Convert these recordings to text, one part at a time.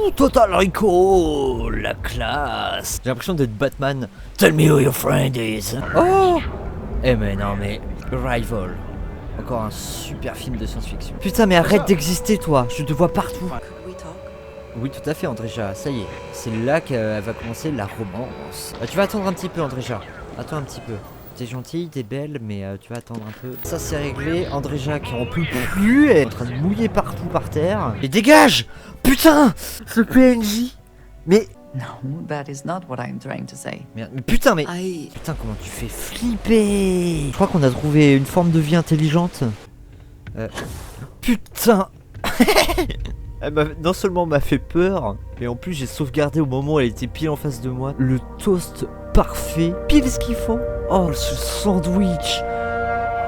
Ouh, Total Recall, la classe. J'ai l'impression d'être Batman. Tell me who your friend is. Oh. Eh mais non mais, Arrival. Encore un super film de science-fiction. Putain mais arrête d'exister toi, je te vois partout. Oui tout à fait Andréja, ça y est. C'est là qu'elle va commencer la romance. Tu vas attendre un petit peu Andréja. Attends un petit peu. T'es gentille, t'es belle, mais tu vas attendre un peu. Ça c'est réglé. Andréja qui en peut plus, elle est en train de mouiller partout par terre. Et dégage. Putain. Ce PNJ. Mais... No, that is not what I'm trying to say. Merde, mais putain, mais... Putain, comment tu fais flipper. Je crois qu'on a trouvé une forme de vie intelligente. Putain. Elle non seulement m'a fait peur, mais en plus j'ai sauvegardé au moment où elle était pile en face de moi. Le toast parfait, pile ce qu'il faut. Oh, ce sandwich.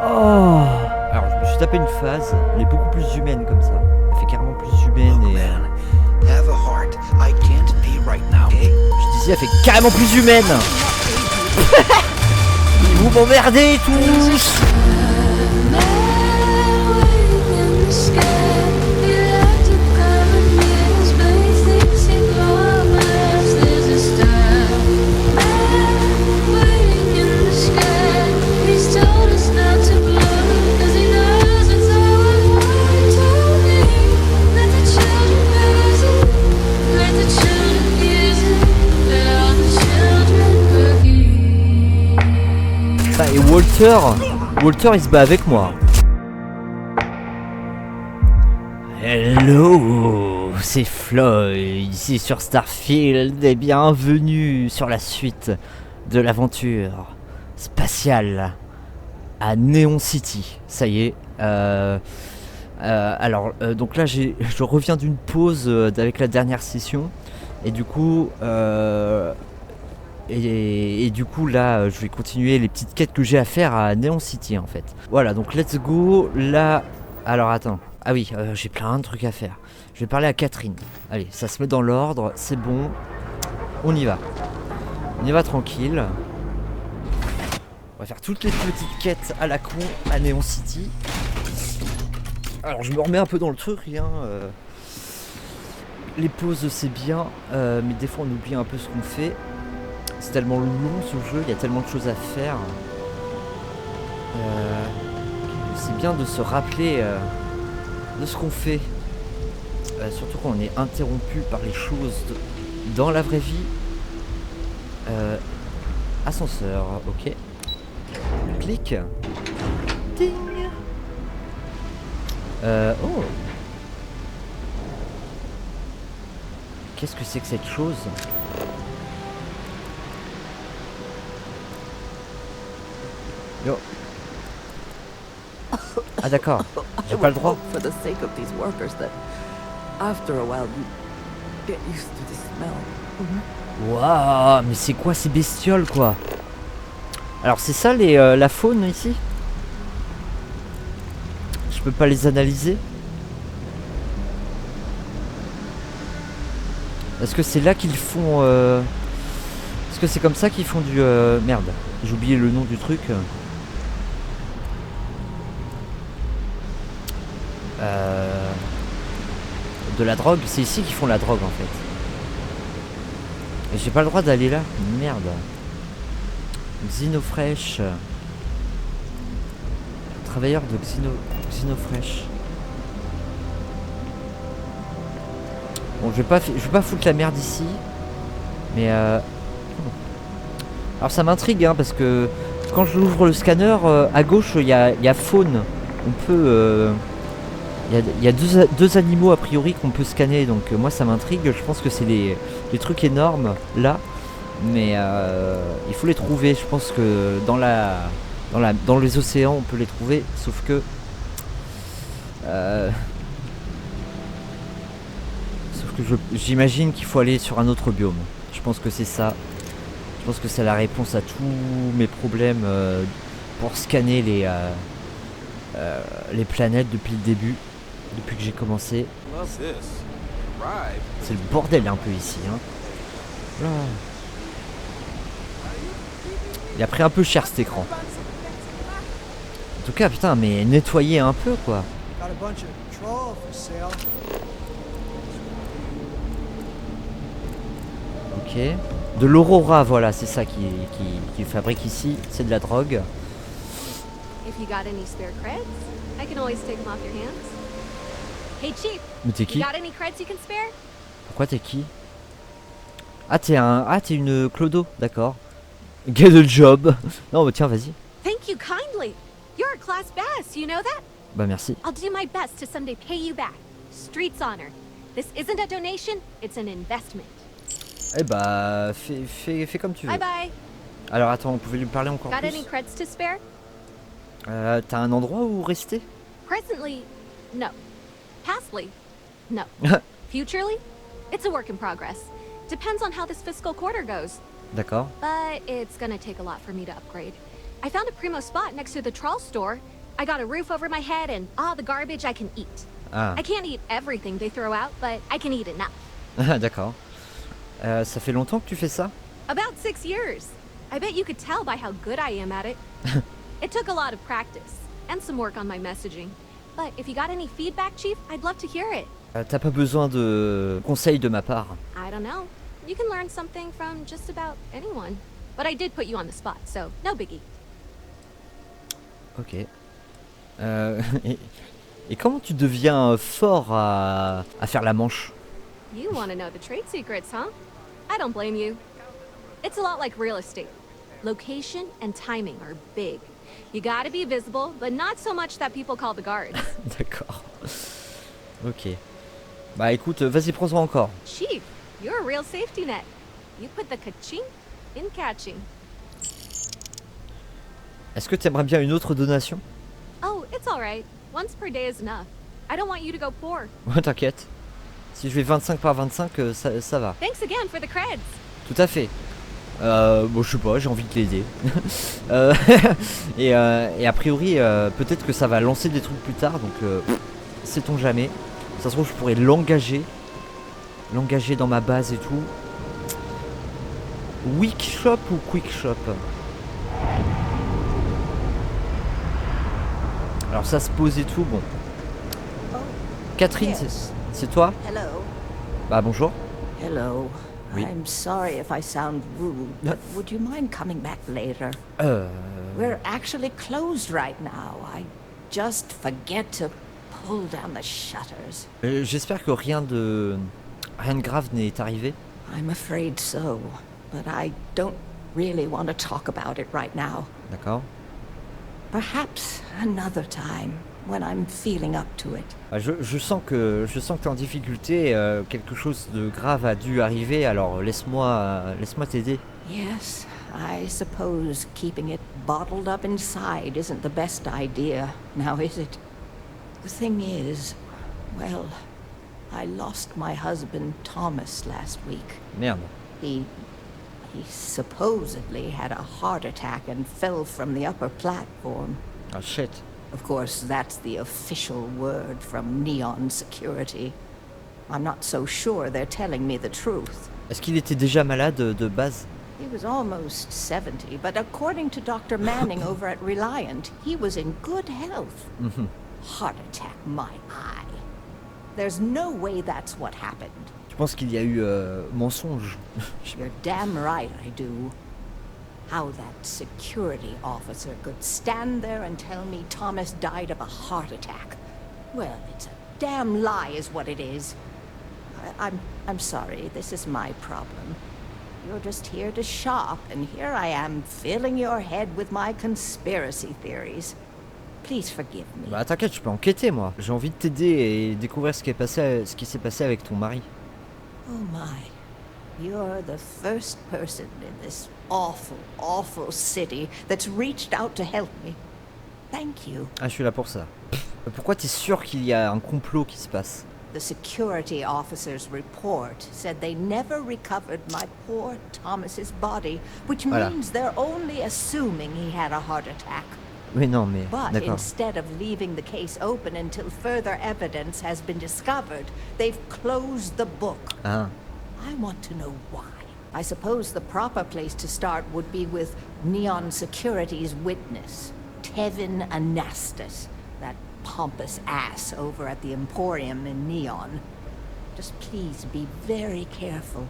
Oh. Alors, je me suis tapé une phase, elle est beaucoup plus humaine comme ça. Elle fait carrément plus humaine et... Have a heart. I can't be right now. Okay? Je disais, elle fait carrément plus humaine. Vous m'emmerdez tous. Et Walter il se bat avec moi. Hello, c'est Floyd ici sur Starfield et bienvenue sur la suite de l'aventure spatiale à Neon City. Ça y est. Donc là je reviens d'une pause avec la dernière session et du coup Et du coup là je vais continuer les petites quêtes que j'ai à faire à Neon City en fait. Voilà donc let's go. Là alors attends. Ah oui j'ai plein de trucs à faire. Je vais parler à Catherine. Allez ça se met dans l'ordre. C'est bon. On y va. On y va tranquille. On va faire toutes les petites quêtes à la con à Neon City. Alors je me remets un peu dans le truc hein, les pauses c'est bien mais des fois on oublie un peu ce qu'on fait. C'est tellement long ce jeu, il y a tellement de choses à faire. C'est bien de se rappeler de ce qu'on fait. Surtout quand on est interrompu par les choses dans la vraie vie. Ascenseur, ok. Clic. Ding. Oh. Qu'est-ce que c'est que cette chose ? Yo. Ah d'accord, j'ai pas le droit. For the sake of these workers that after a while you get used to the smell. Waouh, mais c'est quoi ces bestioles quoi? Alors c'est ça la faune ici? Je peux pas les analyser? Est-ce que c'est là qu'ils font est-ce que c'est comme ça qu'ils font du merde, j'ai oublié le nom du truc. De la drogue, c'est ici qu'ils font la drogue en fait. Et j'ai pas le droit d'aller là. Merde. Xenofresh. Travailleur de Xenofresh. Bon, je vais pas foutre la merde ici. Mais alors ça m'intrigue hein, parce que quand je l'ouvre le scanner, à gauche il y a faune. On peut il y a deux animaux a priori qu'on peut scanner, donc moi ça m'intrigue. Je pense que c'est les trucs énormes là, mais il faut les trouver. Je pense que dans les océans on peut les trouver, sauf que j'imagine qu'il faut aller sur un autre biome. Je pense que c'est ça. Je pense que c'est la réponse à tous mes problèmes pour scanner les planètes depuis le début. Depuis que j'ai commencé. C'est le bordel un peu ici hein. Là. Il a pris un peu cher cet écran. En tout cas putain mais nettoyer un peu quoi. Ok. De l'aurora, voilà, c'est ça qui fabrique ici. C'est de la drogue. If you got any spare creds, I can always take them off your hands. Hey Chief, Mais t'es you qui? got any creds you can spare? Pourquoi t'es qui? Ah, t'es une clodo, d'accord. Get a job. Non, bah tiens, vas-y. Thank you kindly. You're a class bass, you know that? Bah merci. I'll do my best to someday pay you back. Street's honor. This isn't a donation, it's an investment. Eh bah, fais comme tu veux. Bye bye. Alors attends, vous pouvez lui parler encore Got plus? any creds to spare? T'as un endroit où rester? Presently, no. Pastly, no. Futurely, it's a work in progress. Depends on how this fiscal quarter goes. D'accord. But it's gonna take a lot for me to upgrade. I found a primo spot next to the troll store. I got a roof over my head and all the garbage I can eat. Ah, I can't eat everything they throw out, but I can eat enough. d'accord. Ça fait longtemps que tu fais ça? About 6 years. I bet you could tell by how good I am at it. It took a lot of practice and some work on my messaging. But if you got any feedback, Chief, I'd love to hear it. T'as pas besoin de conseils de ma part. I don't know. You can learn something from just about anyone. But I did put you on the spot, so no biggie. Ok. Et comment tu deviens fort à faire la manche? You want to know the trade secrets, huh? I don't blame you. It's a lot like real estate. Location and timing are big. You gotta be visible, but not so much that people call the guards. D'accord. Ok. Bah écoute, vas-y, prends-en encore. Chief, you're a real safety net. You put the ka-ching in catching. Est-ce que t'aimerais bien une autre donation? Oh, it's alright. Once per day is enough. I don't want you to go poor. Ouais, t'inquiète. Si je vais 25 par 25, ça va. Thanks again for the creds. Tout à fait. Bon, je sais pas, j'ai envie de l'aider. Et a priori, peut-être que ça va lancer des trucs plus tard, donc sait-on jamais. Ça se trouve, je pourrais l'engager dans ma base et tout. Weak shop ou quick shop? Alors ça se pose et tout, bon. Catherine, c'est toi? Hello. Bah bonjour. Hello. Oui. I'm sorry if I sound rude, but would you mind coming back later? Euh... We're actually closed right now. I just forget to pull down the shutters. J'espère que rien de grave n'est arrivé. I'm afraid so, but I don't really want to talk about it right now. D'accord. Perhaps another time, when I'm feeling up to it. Je sens que t'es en difficulté, quelque chose de grave a dû arriver, alors laisse-moi t'aider. Yes, I suppose keeping it bottled up inside isn't the best idea, now is it? The thing is, well, I lost my husband Thomas last week. Merde. He supposedly had a heart attack and fell from the upper platform. Ah shit. Of course, that's the official word from Neon Security. I'm not so sure they're telling me the truth. Est-ce qu'il était déjà malade de base? He was almost 70, but according to Dr. Manning over at Reliant, he was in good health. Heart attack, my eye. There's no way that's what happened. Tu penses qu'il y a eu mensonge? You're damn right I do. How that security officer could stand there and tell me Thomas died of a heart attack. Well, it's a damn lie is what it is. I'm sorry, this is my problem. You're just here to shop, and here I am filling your head with my conspiracy theories. Please forgive me. Bah t'inquiète, je peux enquêter moi. J'ai envie de t'aider et découvrir ce qui s'est passé avec ton mari. Oh my. You're the first person in this awful, awful city that's reached out to help me. Thank you. Ah, je suis là pour ça. Pourquoi t'es sûr qu'il y a un complot qui se passe? The security officer's report said they never recovered my poor Thomas's body, which Voilà. means they're only assuming he had a heart attack. Oui, non, mais But d'accord. instead of leaving the case open until further evidence has been discovered, they've closed the book. Ah, I want to know why. I suppose the proper place to start would be with Neon Security's witness, Tevin Anastas, that pompous ass over at the Emporium in Neon. Just please be very careful.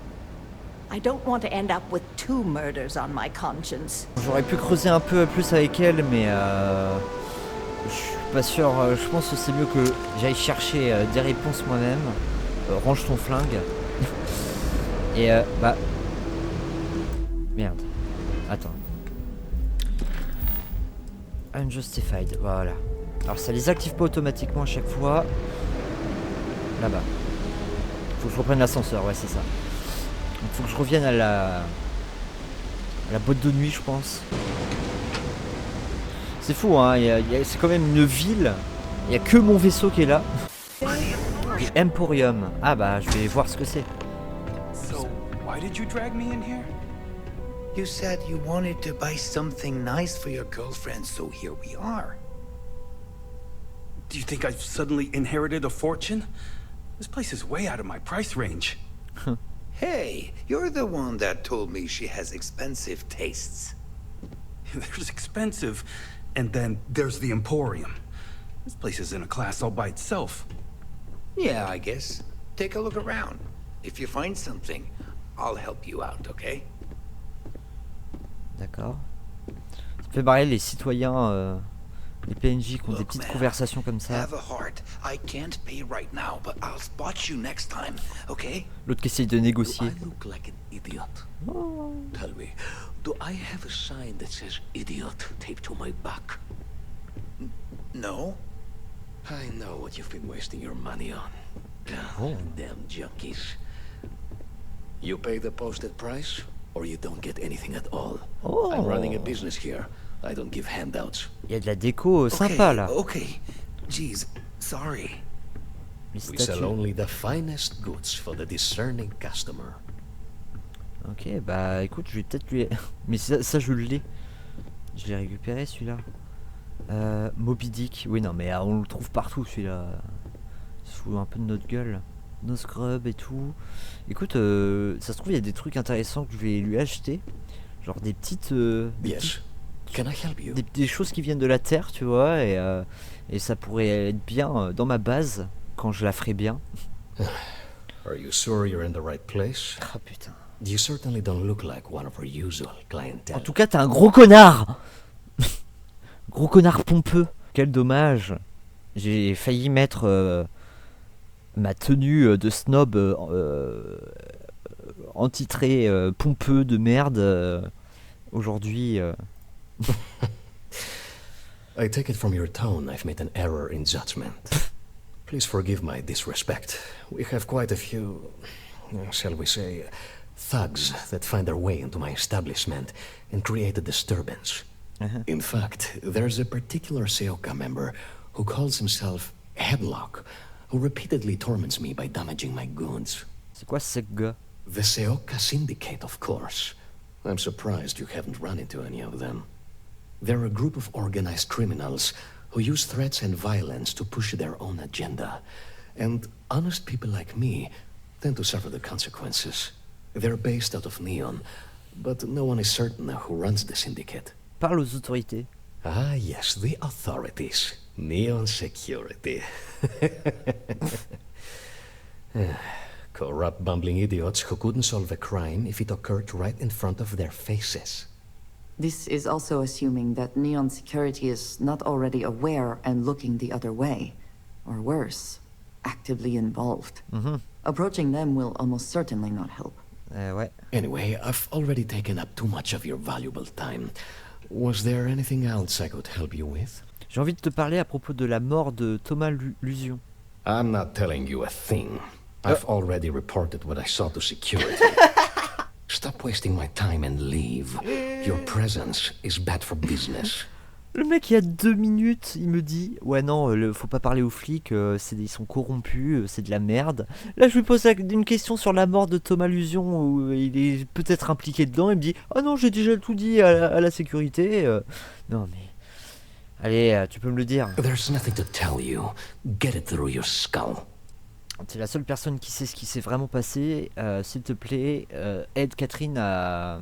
I don't want to end up with 2 murders on my conscience. J'aurais pu creuser un peu plus avec elle, mais je suis pas sûr. Je pense que c'est mieux que j'aille chercher des réponses moi-même. Range ton flingue. Et bah... Merde. Attends. Unjustified, voilà. Alors ça les active pas automatiquement à chaque fois. Là-bas. Faut que je reprenne l'ascenseur, ouais c'est ça. Donc faut que je revienne à la boîte de nuit je pense. C'est fou hein, c'est quand même une ville. Il n'y a que mon vaisseau qui est là. Et Emporium. Ah bah je vais voir ce que c'est. So, why did you drag me in here? You said you wanted to buy something nice for your girlfriend, so here we are. Do you think I've suddenly inherited a fortune? This place is way out of my price range. Hey, you're the one that told me she has expensive tastes. There's expensive, and then there's the Emporium. This place is in a class all by itself. Yeah, I guess. Take a look around. If you find something, I'll help you out, okay? D'accord. Ça fait marrer les citoyens, les PNJ qui ont des petites conversations comme ça. Have a heart. I can't pay right now, but I'll spot you next time, okay? L'autre qui essaye de négocier. I look like an idiot. Tell me, do I have a sign that says idiot taped to my back? No? I know what you've been wasting your money on. Damn junkies. You pay the posted price, or you don't get anything at all. I'm running a business here. I don't give handouts. Il y a de la déco sympa là. Okay. Jeez, sorry. Les We sell statues. only the finest goods for the discerning customer. Ok, bah écoute, je vais peut-être lui... Mais ça je l'ai. Je l'ai récupéré celui-là. Moby Dick. Oui non mais on le trouve partout celui-là. Il se fout un peu de notre gueule. No scrub et tout. Écoute, ça se trouve il y a des trucs intéressants que je vais lui acheter. Genre des petites... Yes. Can I help you? des choses qui viennent de la terre, tu vois, et ça pourrait être bien dans ma base quand je la ferai bien. Are you sure you're in the right place? Ah putain. You certainly don't look like one of our usual En clientele. tout cas, t'es un gros connard. Gros connard pompeux. Quel dommage. J'ai failli mettre ma tenue de snob entitré pompeux de merde aujourd'hui. I take it from your tone I've made an error in judgment. Please forgive my disrespect. We have quite a few, shall we say, thugs that find their way into my establishment and create a disturbance. In fact, there's a particular Seoka member who calls himself Headlock, who repeatedly torments me by damaging my goods. C'est quoi ce gars? The Seoka Syndicate, of course. I'm surprised you haven't run into any of them. They're a group of organized criminals who use threats and violence to push their own agenda. And honest people like me tend to suffer the consequences. They're based out of Neon, but no one is certain who runs the syndicate. Parle aux autorités. Ah, yes, the authorities. Neon security. Corrupt, bumbling idiots who couldn't solve a crime if it occurred right in front of their faces. This is also assuming that Neon Security is not already aware and looking the other way. Or worse, actively involved. Approaching them will almost certainly not help. Ouais. Anyway, I've already taken up too much of your valuable time. Was there anything else I could help you with? J'ai envie de te parler à propos de la mort de Thomas Lusion. I'm not telling you a thing. I've already reported what I saw to security. Stop wasting my time and leave. Your presence is bad for business. Le mec, il y a 2 minutes, il me dit ouais non, faut pas parler aux flics, ils sont corrompus, c'est de la merde. Là, je lui pose une question sur la mort de Thomas Lusion, où il est peut-être impliqué dedans. Il me dit ah non, j'ai déjà tout dit à la sécurité. Non mais allez, tu peux me le dire. There's nothing to tell you. Get it through your skull. C'est la seule personne qui sait ce qui s'est vraiment passé. S'il te plaît, aide Catherine à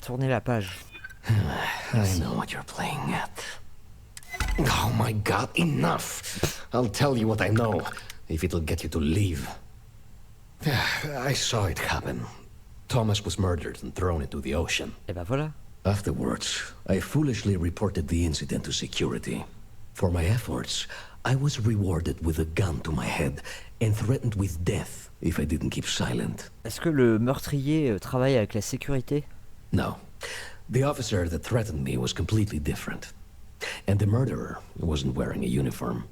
tourner la page. I know what you're playing at. Oh my god, enough! I'll tell you what I know, if it'll get you to leave. I saw it happen. Thomas was murdered and thrown into the ocean. Et ben voilà. Afterwards, I foolishly reported the incident to security. For my efforts, I was rewarded with a gun to my head and threatened with death if I didn't keep silent. Est-ce que le meurtrier travaille avec la sécurité? No. The officer that threatened me was completely different. And the murderer wasn't wearing a uniform.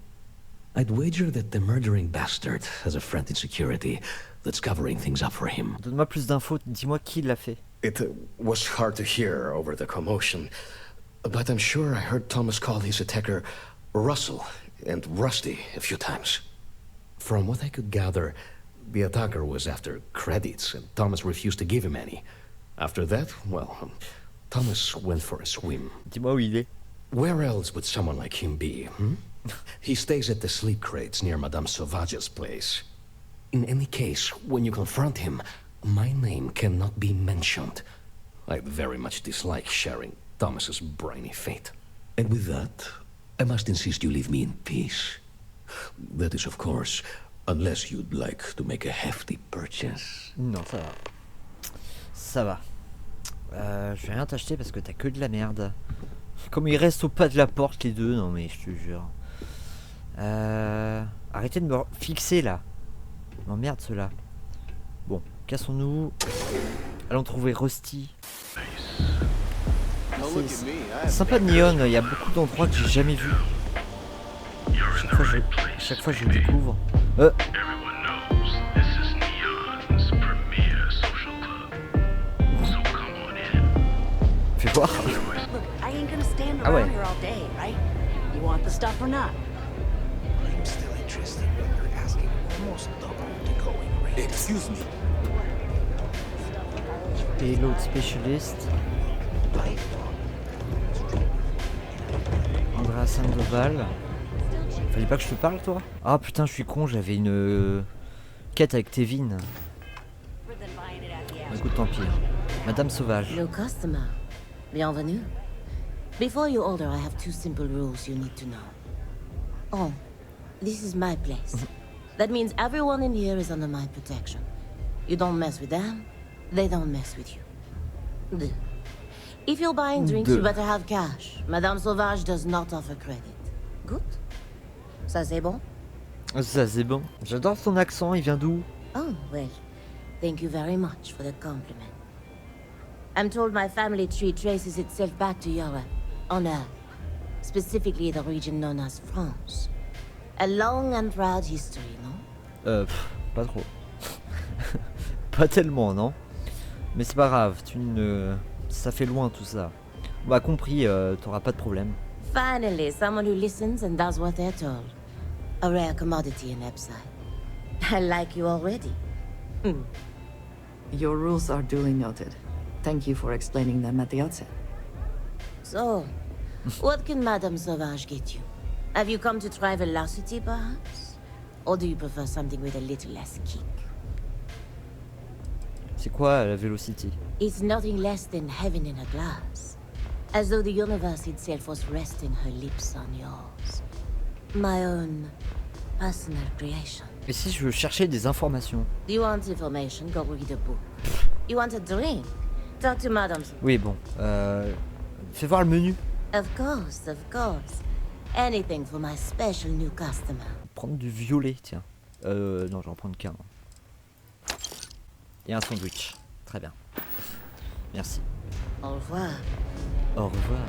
I'd wager that the murdering bastard has a friend in security that's covering things up for him. Donne-moi plus d'infos, dis-moi qui l'a fait. It was hard to hear over the commotion, but I'm sure I heard Thomas call his attacker Russell and Rusty a few times. From what I could gather, the attacker was after credits, and Thomas refused to give him any. After that, well, Thomas went for a swim. Dis-moi où il est. Where else would someone like him be, hmm? He stays at the sleep crates near Madame Sauvage's place. In any case, when you confront him, my name cannot be mentioned. I very much dislike sharing Thomas's briny fate. And with that, I must insist you leave me in peace. That is, of course, unless you'd like to make a hefty purchase. Non, ça va. Ça va. Je vais rien t'acheter parce que t'as que de la merde. Comme ils restent au pas de la porte les deux, non mais je te jure. Arrêtez de me fixer là. M'emmerde ceux-là. Bon, cassons-nous. Allons trouver Rusty. C'est sympa de Neon, il y a beaucoup d'endroits que j'ai jamais vus. Chaque fois je découvre. Fais voir. Ah ouais. Excuse me. Payload Specialist. Andrea Sandoval. Fallait pas que je te parle toi? Ah putain je suis con, j'avais une quête avec Tevin. Écoute tant pis. Madame Sauvage. New customer. Bienvenue. Before you order, I have two simple rules you need to know. Oh, this is my place. That means everyone in here is under my protection. You don't mess with them, they don't mess with you. Deux. If you're buying drinks, you better have cash. Madame Sauvage does not offer credit. Good? Ça c'est bon? Ça c'est bon. J'adore son accent, il vient d'où? Oh, well, thank you very much for the compliment. I'm told my family tree traces itself back to Europe, on Earth, specifically the region known as France. A long and proud history, non? Pas trop. Pas tellement, non? Mais c'est pas grave, ça fait loin tout ça. Bah compris, t'auras pas de problème. Finally, someone who listens and does what they're told. A rare commodity in Epside. I like you already. Your rules are duly noted. Thank you for explaining them at the outset. So, what can Madame Sauvage get you? Have you come to try velocity, perhaps? Or do you prefer something with a little less kick? C'est quoi la velocity? It's nothing less than heaven in a glass. As though the universe itself was resting her lips on yours. My own personal creation. Et si je veux chercher des informations? Do you want information? Go read a book. You want a drink? Talk to Madame. Oui, bon. Fais voir le menu. Of course, of course. Anything for my special new customer. Prendre du violet, tiens. Non, j'en prends qu'un. Et un sandwich. Très bien. Merci. Au revoir. Au revoir.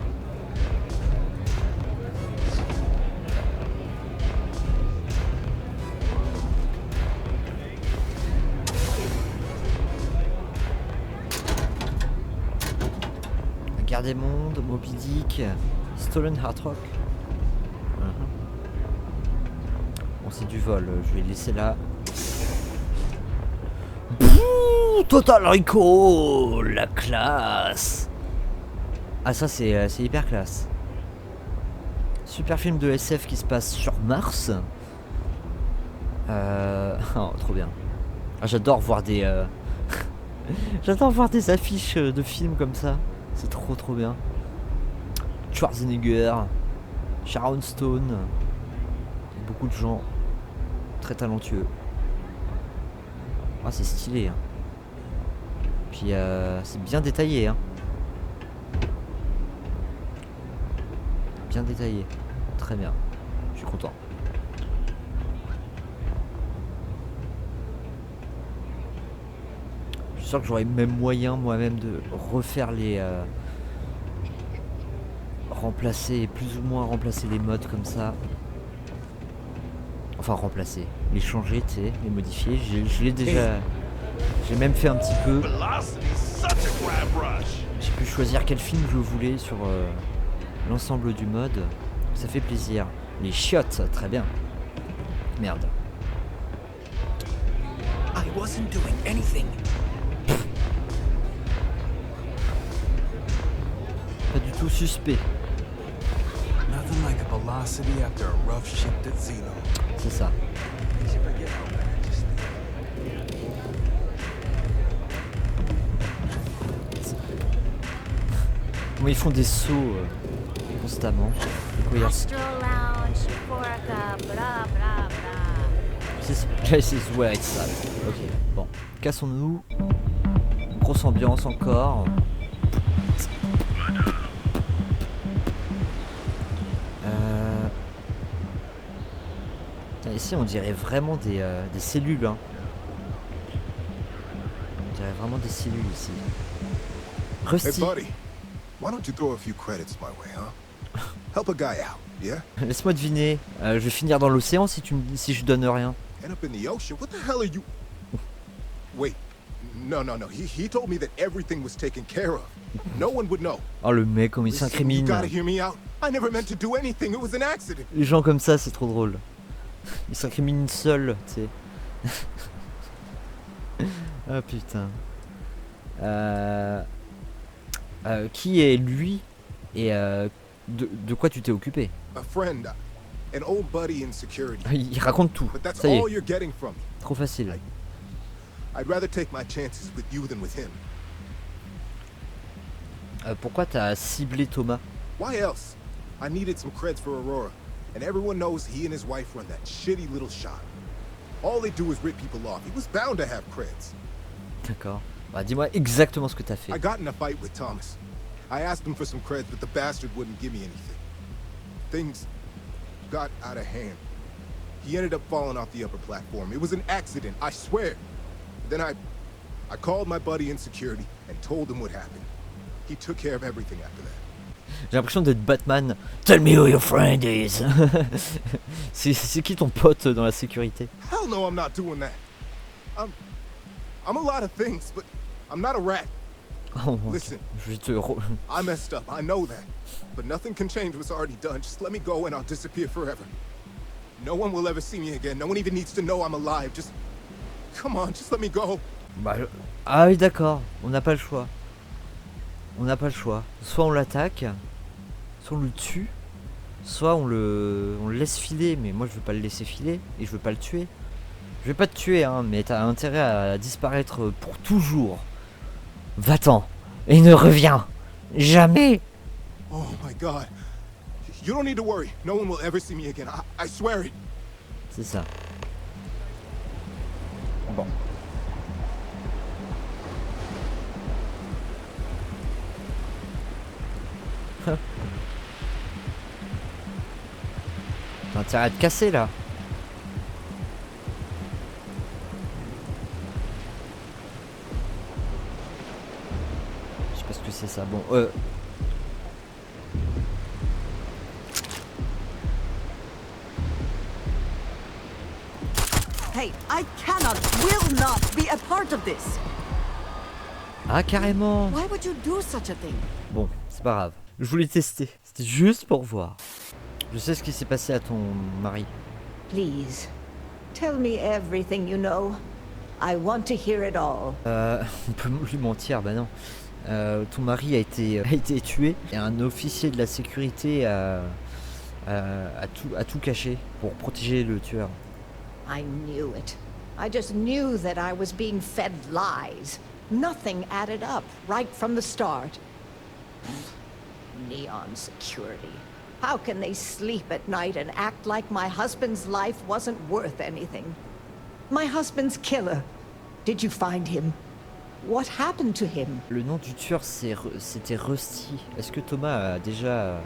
La Guerre des Mondes, Moby Dick, Stolen Heart Rock. Bon, c'est du vol, je vais le laisser là. Total Recall, la classe. Ah ça c'est hyper classe. Super film de SF qui se passe sur Mars. Oh, trop bien. Ah, j'adore voir des j'adore voir des affiches de films comme ça. C'est trop bien. Schwarzenegger, Sharon Stone, beaucoup de gens très talentueux. Ah, c'est stylé. Hein. Puis c'est bien détaillé. Hein. Bien détaillé. Très bien. Je suis content. Je suis sûr que j'aurais même moyen moi-même de refaire les... remplacer, plus ou moins remplacer les modes comme ça. Enfin remplacer, les changer, tu sais, les modifier. Je l'ai déjà... J'ai même fait un petit peu. J'ai pu choisir quel film je voulais sur l'ensemble du mode. Ça fait plaisir. Les chiottes, très bien. Merde. I wasn't doing anything. Pas du tout suspect. Nothing like a velocity after a rough shift at Zeno. C'est ça. Comment ils font des sauts constamment. This is where it's at. Ok, bon. Cassons-nous. Grosse ambiance encore. Ici on dirait vraiment des cellules. Hein. On dirait vraiment des cellules ici. Rusty. Hey buddy, why don't you throw a few credits my way, huh? Help a guy out, yeah? Laisse-moi deviner. Je vais finir dans l'océan si je donne rien. End up in the ocean? What the hell are you? Wait, no. He told me that everything was taken care of. No one would know. Oh le mec, comme il s'incrimine. You gotta hear me out. I never meant to do anything. It was an accident. Les gens comme ça, c'est trop drôle. Ils s'incriminent seuls, tu sais. Ah putain. Qui est lui et de quoi tu t'es occupé? A friend, an old buddy in security. Il raconte tout. But that's Ça y all est. you're getting from me. Trop facile. I'd rather take my chances with you than with him. Pourquoi t'as ciblé Thomas? Why else? I needed some creds for Aurora, and everyone knows he and his wife run that shitty little shop. All they do is rip people off. He was bound to have creds. D'accord. Bah dis-moi exactement ce que t'as fait. I got in a fight with Thomas. I asked him for some creds, but the bastard wouldn't give me anything. Things got out of hand. He ended up falling off the upper platform. It was an accident, I swear. Then I called my buddy in security and told him what happened. He took care of everything after that. J'ai l'impression d'être Batman. Tell me who your friend is. C'est qui ton pote dans la sécurité? Hell no, I'm not doing that. I'm a lot of things, but I'm not a rat. Oh, Listen, je vais te... I messed up, I know that. But nothing can change what's already done. Just let me go and I'll disappear forever. No one will ever see me again. No one even needs to know I'm alive. Just... Come on, just let me go. Bah, ah oui d'accord, on n'a pas le choix. On n'a pas le choix. Soit on l'attaque, soit on le tue, soit on le laisse filer. Mais moi je veux pas le laisser filer et je veux pas le tuer. Je vais pas te tuer hein, mais t'as intérêt à disparaître pour toujours. Va-t'en et ne reviens jamais. Oh my god. You don't need to worry. No one will ever see me again. I swear it. C'est ça. Bon. T'as intérêt à te casser là. Je sais pas ce que c'est ça. Bon, Hey, I cannot, will not be a part of this. Ah carrément. Why would you do such a thing? Bon, c'est pas grave. Je voulais tester. C'était juste pour voir. Je sais ce qui s'est passé à ton mari. Please, tell me everything you know. I want to hear it all. On peut lui mentir, bah non. Ton mari a été tué et un officier de la sécurité a tout caché pour protéger le tueur. I knew it. I just knew that I was being fed lies. Nothing added up right from the start. Neon security. How can they sleep at night and act like my husband's life wasn't worth anything? My husband's killer. Did you find him? What happened to him? Le nom du tueur, c'était Rusty. Est-ce que Thomas a déjà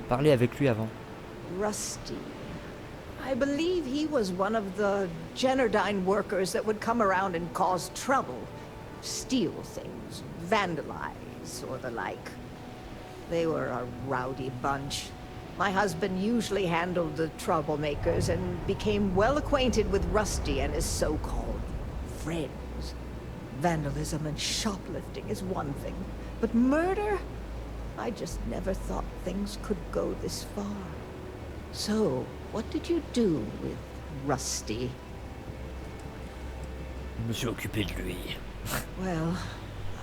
parlé avec lui avant? Rusty. I believe he was one of the Generdyne workers that would come around and cause trouble. Steal things, vandalize, or the like. They were a rowdy bunch. My husband usually handled the troublemakers and became well acquainted with Rusty and his so-called friends. Vandalism and shoplifting is one thing, but murder? I just never thought things could go this far. So, what did you do with Rusty? Je me suis occupé de lui. Well,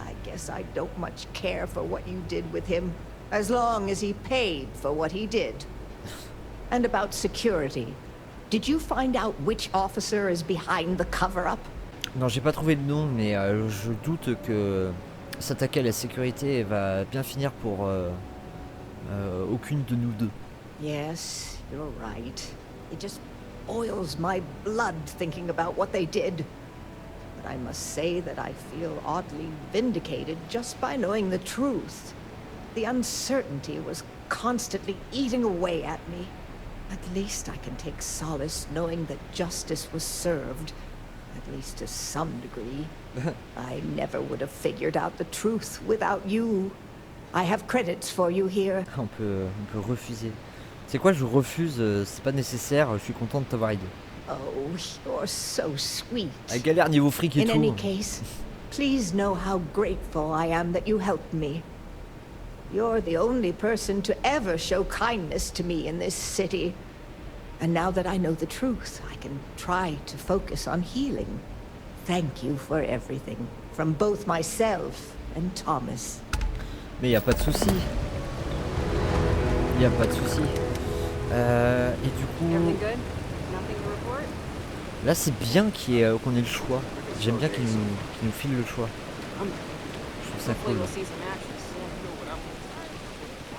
I guess I don't much care for what you did with him, as long as he paid for what he did. And about security, did you find out which officer is behind the cover-up? Non, j'ai pas trouvé le nom, mais je doute que s'attaquer à la sécurité va bien finir pour aucune de nous deux. Yes, you're right. It just boils my blood thinking about what they did. But I must say that I feel oddly vindicated just by knowing the truth. The uncertainty was constantly eating away at me. At least I can take solace knowing that justice was served, at least to some degree. I never would have figured out the truth without you. I have credits for you here. On peut refuser. C'est quoi, je refuse, c'est pas nécessaire, je suis content de t'avoir aidé. Oh, you're so sweet. La galère niveau fric et In tout. any case, please know how grateful I am that you helped me. You're the only person to ever show kindness to me in this city. And now that I know the truth, I can try to focus on healing. Thank you for everything, from both myself and Thomas. Mais y a pas de souci. Y a pas de souci. Et du coup, là c'est bien qu'on ait le choix. J'aime bien qu'il nous file le choix. Je trouve ça cool.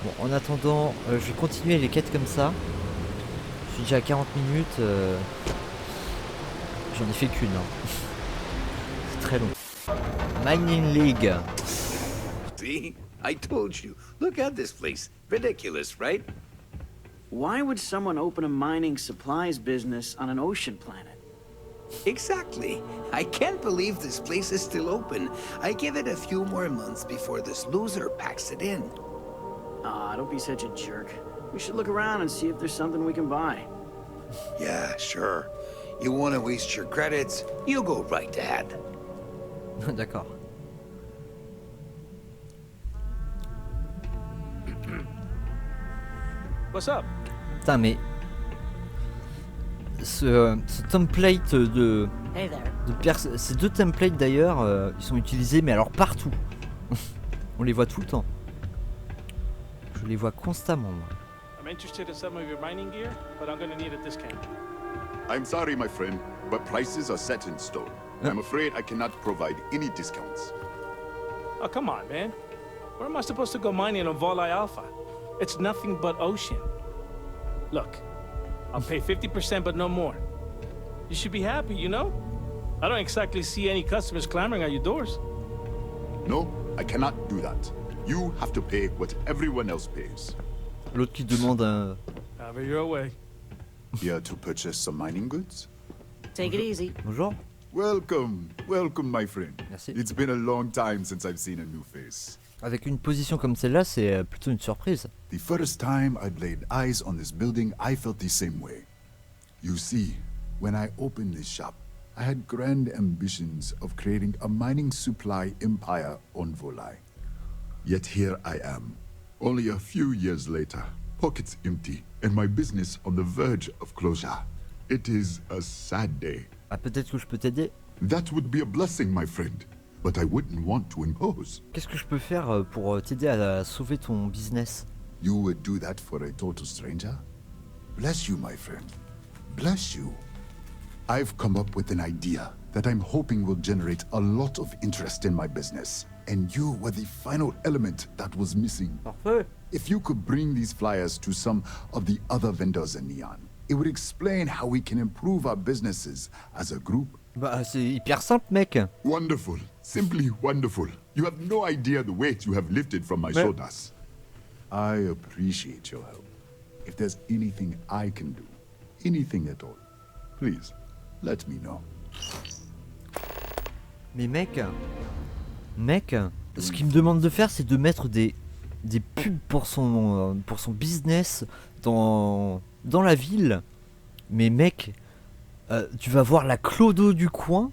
Bon, en attendant, je vais continuer les quêtes comme ça. Je suis déjà à 40 minutes. J'en ai fait qu'une. Hein. C'est très long. Mining League. See? I told you. Look at this place. Ridiculous, right? Why would someone open a mining supplies business on an ocean planet? Exactly. I can't believe this place is still open. I give it a few more months before this loser packs it in. Ah, don't be such a jerk. We should look around and see if there's something we can buy. Yeah, sure. You want to waste your credits? You go right ahead. D'accord. What's up? Putain, mais ce template de ces deux templates d'ailleurs, ils sont utilisés, mais alors partout. On les voit tout le temps. Je les vois constamment. Moi. I'm interested in some of your mining gear, but I'm gonna need a discount. I'm sorry, my friend, but prices are set in stone. I'm afraid I cannot provide any discounts. Oh, come on, man. Where am I supposed to go mining on Volai Alpha? It's nothing but ocean. Look, I'll pay 50%, but no more. You should be happy, you know? I don't exactly see any customers clamoring at your doors. No, I cannot do that. You have to pay what everyone else pays. L'autre qui demande un... Have it your way. Here to purchase some mining goods? Take it easy. Bonjour. Welcome, welcome, my friend. Merci. It's been a long time since I've seen a new face. Avec une position comme celle-là, c'est plutôt une surprise. The first time I'd laid eyes on this building, I felt the same way. You see, when I opened this shop, I had grand ambitions of creating a mining supply empire on Volai. Yet here I am, only a few years later, pockets empty, and my business on the verge of closure. It is a sad day. Ah, peut-être que je peux t'aider. That would be a blessing, my friend, but I wouldn't want to impose. Qu'est-ce que je peux faire pour t'aider à sauver ton business? You would do that for a total stranger? Bless you, my friend. Bless you. I've come up with an idea that I'm hoping will generate a lot of interest in my business. And you were the final element that was missing. Parfait. If you could bring these flyers to some of the other vendors in Neon, it would explain how we can improve our businesses as a group Bah, c'est hyper simple, mec. Wonderful. Simply wonderful. You have no idea the weight you have lifted from my shoulders. I appreciate your help. If there's anything I can do, anything at all, please, let me know. Mais mec, ce qu'il me demande de faire, c'est de mettre des pubs pour son business dans la ville. Mais mec, tu vas voir la clodo du coin,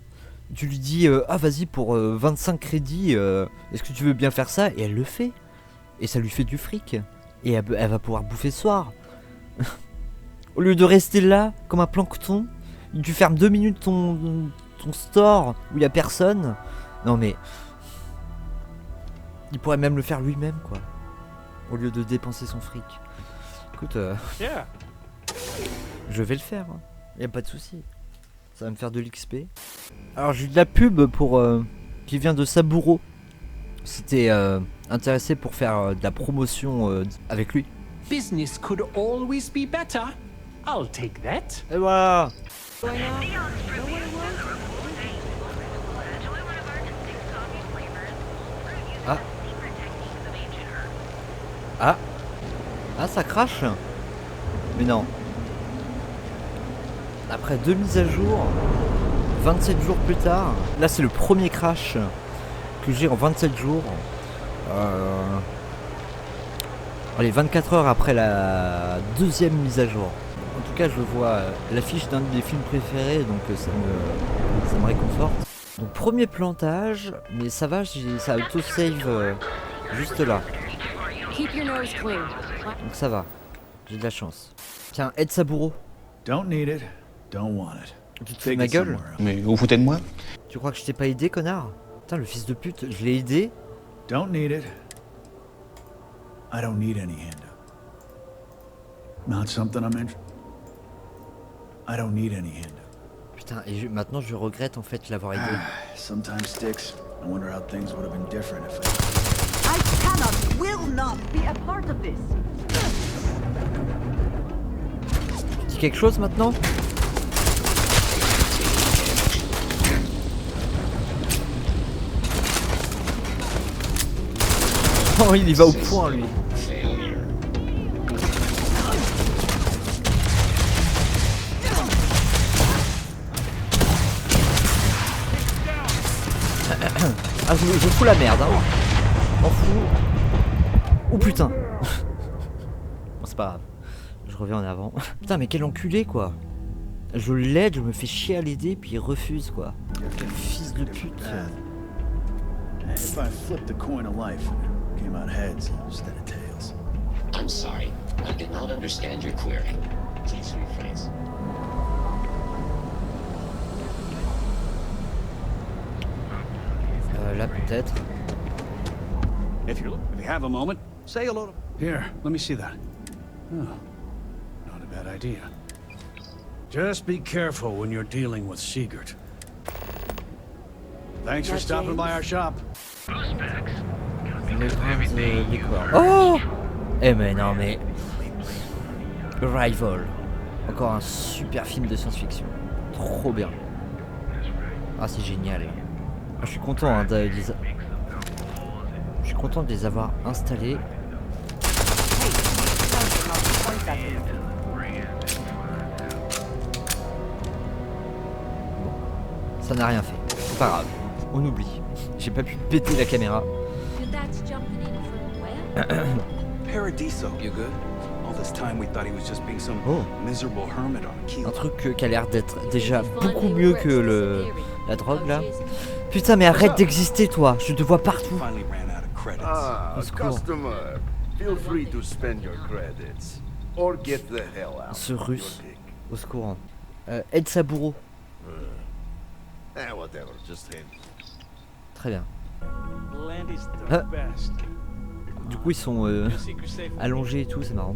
tu lui dis ah vas-y pour 25 crédits, est-ce que tu veux bien faire ça? Et elle le fait. Et ça lui fait du fric. Et elle va pouvoir bouffer ce soir. Au lieu de rester là comme un plancton, tu fermes 2 minutes ton store où il y a personne. Non mais il pourrait même le faire lui-même quoi, au lieu de dépenser son fric. Écoute, je vais le faire, hein. Y a pas de souci. Ça va me faire de l'XP. Alors j'ai de la pub pour qui vient de SABURO. C'était intéressé pour faire de la promotion avec lui. Business could always be better. I'll take that. Et voilà. Ah, ça crache. Mais non. Après 2 mises à jour, 27 jours plus tard, là c'est le premier crash que j'ai en 27 jours. Allez, 24 heures après la deuxième mise à jour. En tout cas, je vois l'affiche d'un de mes films préférés, donc ça me réconforte. Donc premier plantage, mais ça va, ça auto-save juste là. Donc ça va, j'ai de la chance. Tiens, aide SABURO. Don't need it, don't want it. Tu te fais ma gueule? Mais vous foutez de moi? Tu crois que je t'ai pas aidé, connard? Putain, le fils de pute, je l'ai aidé. Don't need it. I don't need any handout. Not something I'm interested. I don't need any handout. Putain, et maintenant je regrette en fait l'avoir aidé. Sometimes sticks. I wonder how things would have been different if I cannot, will not be a part of this. Tu dis quelque chose maintenant? Oh, il y va au point lui. Ah, je fous la merde, hein. M'en fous. Oh putain. Bon, c'est pas grave. Je reviens en avant. Putain, mais quel enculé quoi. Je l'aide, je me fais chier à l'aider, puis il refuse quoi. Quel fils de pute. If I flipped the coin of life, it came out heads instead of tails. I'm sorry. I did not understand your query. Please rephrase. Là peut-être. If you have a moment, say hello. Here, let me see that. Oh, not a bad idea. Just be careful when you're dealing with Sigurd. Thanks for stopping by our shop. Oh! Eh mais non mais... Arrival. Encore un super film de science-fiction. Trop bien. Ah c'est génial. Ah, je suis content hein, je suis content de les avoir installés. Bon. Ça n'a rien fait. C'est pas grave. On oublie. J'ai pas pu péter la caméra. Paradiso, you good? All this time we thought he was just being some miserable hermit on a key. Un truc qui a l'air d'être déjà beaucoup mieux que la drogue là. Putain mais arrête d'exister toi, je te vois partout. Au secours. Ce russe, au secours. Aide SABURO. Très bien. Ah. Du coup ils sont allongés et tout, c'est marrant.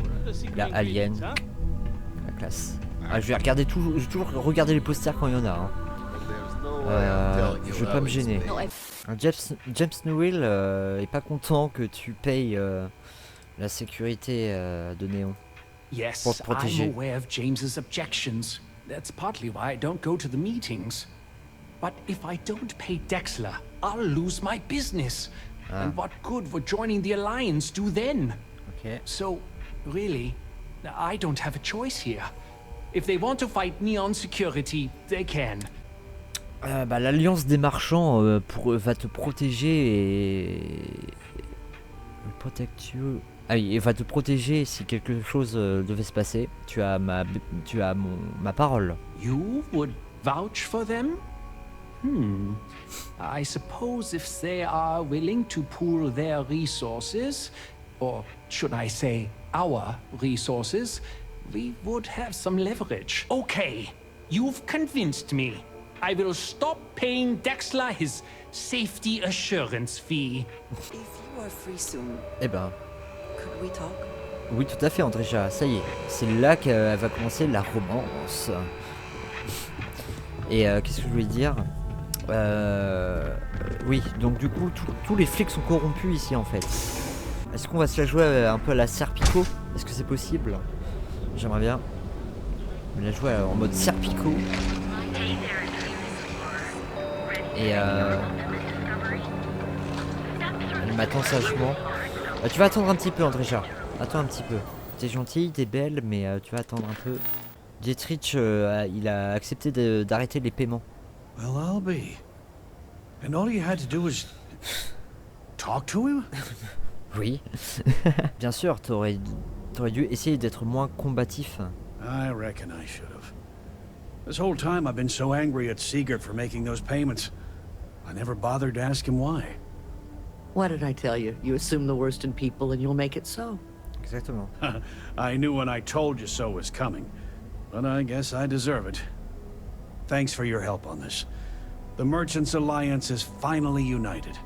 La Alien. La classe. Ah, je vais regarder toujours, regarder les posters quand il y en a. Hein. Je vais pas me gêner. James Newell est pas content que tu payes la sécurité de Néon pour te protéger. I'm aware of James's objections. That's partly why I don't go to the meetings. But if I don't pay Dexler, I'll lose my business. And what good would joining the Alliance do then? Okay. So, really, I don't have a choice here. If they want to fight Neon Security, they can. L'Alliance des marchands va te protéger et... Ah oui, il va te protéger si quelque chose devait se passer. Tu as ma parole. You would vouch for them? I suppose if they are willing to pool their resources, or should I say our resources, we would have some leverage. Okay, you've convinced me. I will stop paying Dexler his safety assurance fee. If you are free soon, Eh ben... could we talk? Oui, tout à fait, Andréja. Ça y est, c'est là qu'elle va commencer la romance. Et qu'est-ce que je voulais dire? Oui, donc du coup, tous les flics sont corrompus ici, en fait. Est-ce qu'on va se la jouer un peu à la Serpico? Est-ce que c'est possible? J'aimerais bien me la jouer en mode Serpico. Et elle m'attend sagement. Tu vas attendre un petit peu, Andréja. Attends un petit peu. T'es gentille, t'es belle, mais tu vas attendre un peu. Dietrich, il a accepté d'arrêter les paiements. Well, I'll be. And all you had to do was talk to him? Oui. Bien sûr, t'aurais dû essayer d'être moins combatif. I reckon I should have. This whole time I've been so angry at Sigurd for making those payments. I never bothered to ask him why. What did I tell you? You assume the worst in people and you'll make it so. Exactement. I knew when I told you so was coming, but I guess I deserve it. Thanks for your help on this. The Merchants Alliance is finally united.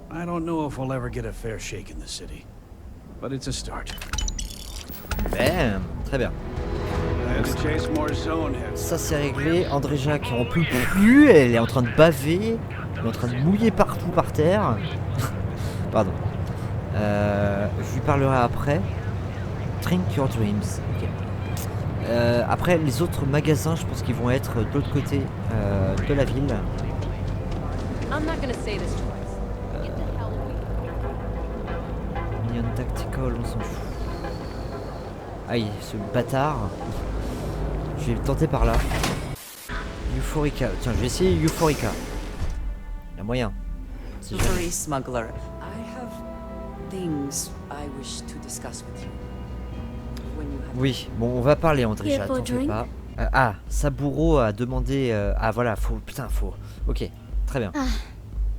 I don't know if we'll ever get a fair shake in the city, but it's a start. Bam. Très bien. Ça c'est réglé. Andréja qui en peut plus, elle est en train de baver, elle est en train de mouiller partout par terre. Pardon. Je lui parlerai après. Drink your dreams. Okay. Après les autres magasins, je pense qu'ils vont être de l'autre côté de la ville. Minion Tactical, on s'en fout. Aïe, ce bâtard. Je vais le tenter par là. Euphorica. Tiens, je vais essayer Euphorica. Il y a moyen. Free smuggler. I have things I wish to discuss with you. Oui, bon, on va parler, Andréja, t'en fais pas. Saburo a demandé... voilà, faut... Putain, faut... Ok, très bien.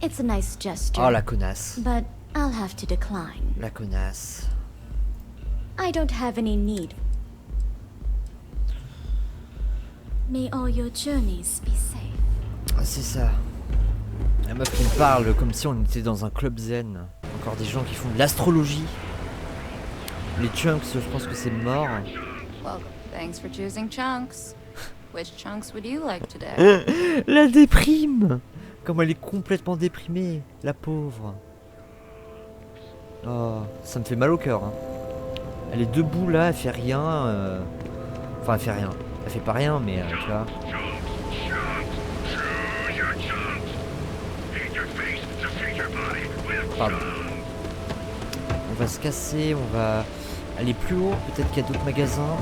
It's a nice gesture. Oh, la connasse. But I'll have to decline. La connasse. I don't have any need. May all your journeys be safe. Ah, c'est ça. La meuf qui me parle comme si on était dans un club zen. Encore des gens qui font de l'astrologie. Les chunks, je pense que c'est mort. Well, thanks for choosing chunks. Which chunks would you like today? La déprime. Comme elle est complètement déprimée, la pauvre. Oh, ça me fait mal au cœur. Hein. Elle est debout là, elle fait rien. Enfin, elle fait rien. Elle fait pas rien, mais tu vois. Pardon. On va se casser, on va aller plus haut. Peut-être qu'il y a d'autres magasins.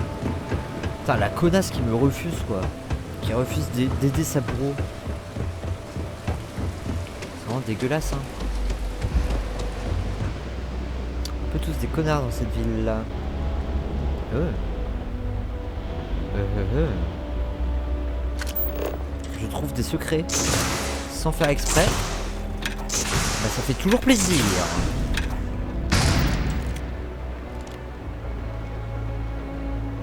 Putain, la connasse qui me refuse quoi. Qui refuse d'aider Saburo. C'est vraiment dégueulasse hein. Un peu tous des connards dans cette ville là. Je trouve des secrets sans faire exprès. Bah, ça fait toujours plaisir.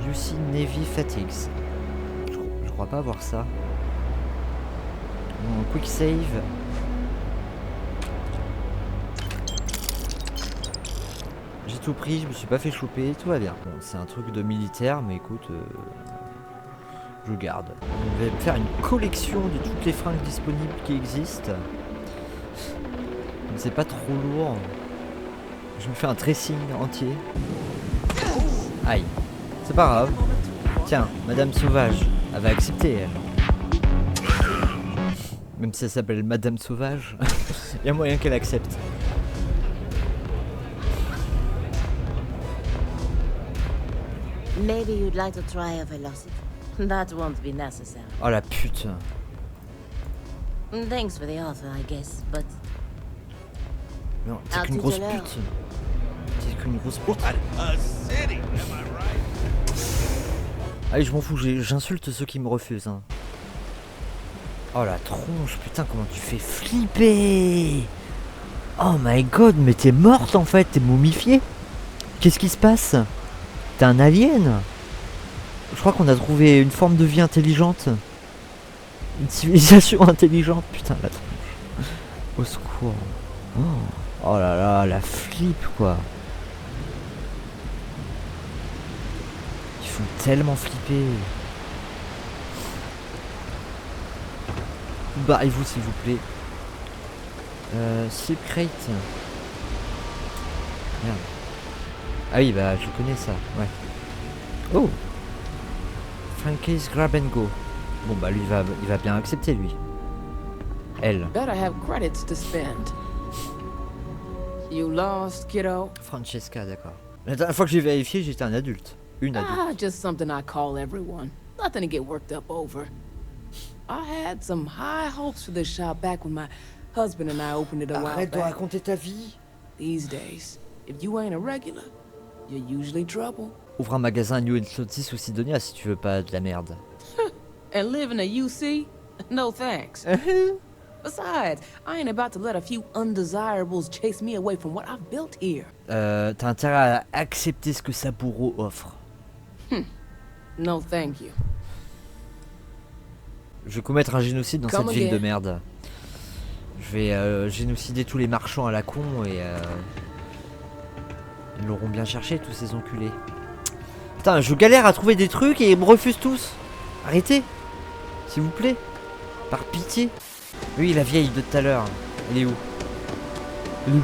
You see Navy Fatigues. Je crois pas avoir ça. Bon, quick save. J'ai tout pris, je me suis pas fait choper, tout va bien. Bon, c'est un truc de militaire, mais écoute, je garde. On va faire une collection de toutes les fringues disponibles qui existent. C'est pas trop lourd. Je me fais un dressing entier. Aïe. C'est pas grave. Tiens, Madame Sauvage, elle va accepter elle. Même si elle s'appelle Madame Sauvage, il y a moyen qu'elle accepte. Maybe you'd like to try a velocity. That won't be necessary. Oh la pute. Thanks for the offer, I guess, but... Non, c'est qu'une grosse pute. C'est qu'une grosse pute. Allez, je m'en fous, j'insulte ceux qui me refusent. Hein. Oh la tronche, putain, comment tu fais flipper. Oh my god, mais t'es morte en fait, t'es momifiée. Qu'est-ce qui se passe? T'es un alien? Je crois qu'on a trouvé une forme de vie intelligente. Une civilisation intelligente, putain la tronche. Au secours. Oh là là, la flip quoi. Ils font tellement flipper. Barrez-vous s'il vous plaît. Secret. Merde. Ah oui, bah je connais ça, ouais. Oh, Frankie's Grab and Go. Bon bah lui il va bien accepter lui. Elle. Better have credits to spend. You lost, kiddo? Francesca, d'accord. La dernière fois que j'ai vérifié, j'étais un adulte. Une adulte. Ah, just something I call everyone. Nothing to get worked up over. I had some high hopes for this shop back when my husband and I opened it a while back. Arrête de raconter ta vie. These days, if you ain't a regular, you're usually trouble. Ouvre un magasin à New Atlantis ou Sidonia si tu veux pas de la merde. And live in a UC? No thanks. Besides, I ain't about to let a few undesirables chase me away from what I've built here. T'as intérêt à accepter ce que SABURO offre. No thank you. Je vais commettre un génocide dans cette ville de merde. Je vais génocider tous les marchands à la con et ils l'auront bien cherché tous ces enculés. Putain, je galère à trouver des trucs et ils me refusent tous. Arrêtez, s'il vous plaît. Par pitié. Oui, la vieille de tout à l'heure. Elle est où? Elle est où?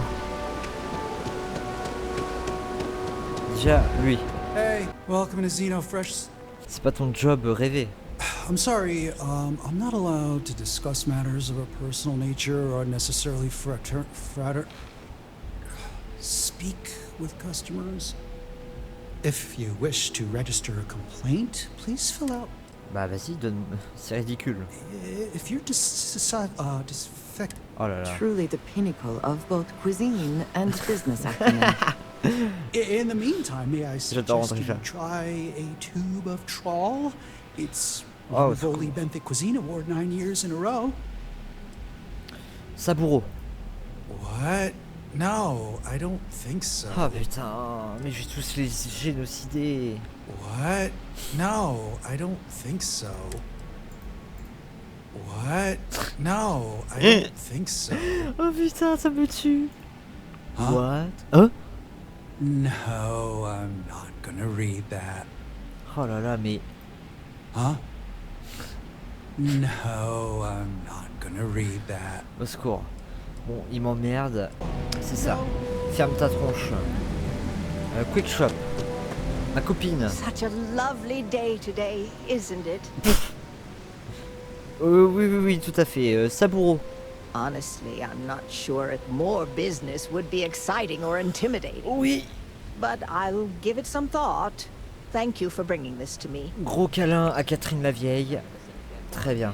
Déjà, lui. Hey, welcome to Xeno Fresh. C'est pas ton job rêvé. I'm sorry, I'm not allowed to discuss matters of a personal nature or necessarily speak with customers. If you wish to register a complaint, please fill out. Bah vas-y, donne. C'est ridicule. If you're disfect. Oh là là. Truly the pinnacle of both cuisine and business acumen. In the meantime, may I suggest you déjà. try a tube of trawl? It's Oh, the Bowie Benthic Cuisine Award 9 years in a row. SABURO. What? No, I don't think so. Oh putain, mais je vais tous les génocider. What? No, I don't think so. What? No, I don't think so. Oh putain, ça me tue. Huh? What? Hein? No, I'm not gonna read that. Oh là là, mais... Huh? No, I'm not gonna read that. Au secours. Bon, il m'emmerde. C'est ça. Ferme ta tronche. Quick shop. Ma copine. Such a lovely day today, isn't it? Oui, tout à fait. SABURO. Honestly, I'm not sure if more business would be exciting or intimidating. Oui. But I'll give it some thought. Thank you for bringing this to me. Gros câlin à Catherine la vieille. Très bien.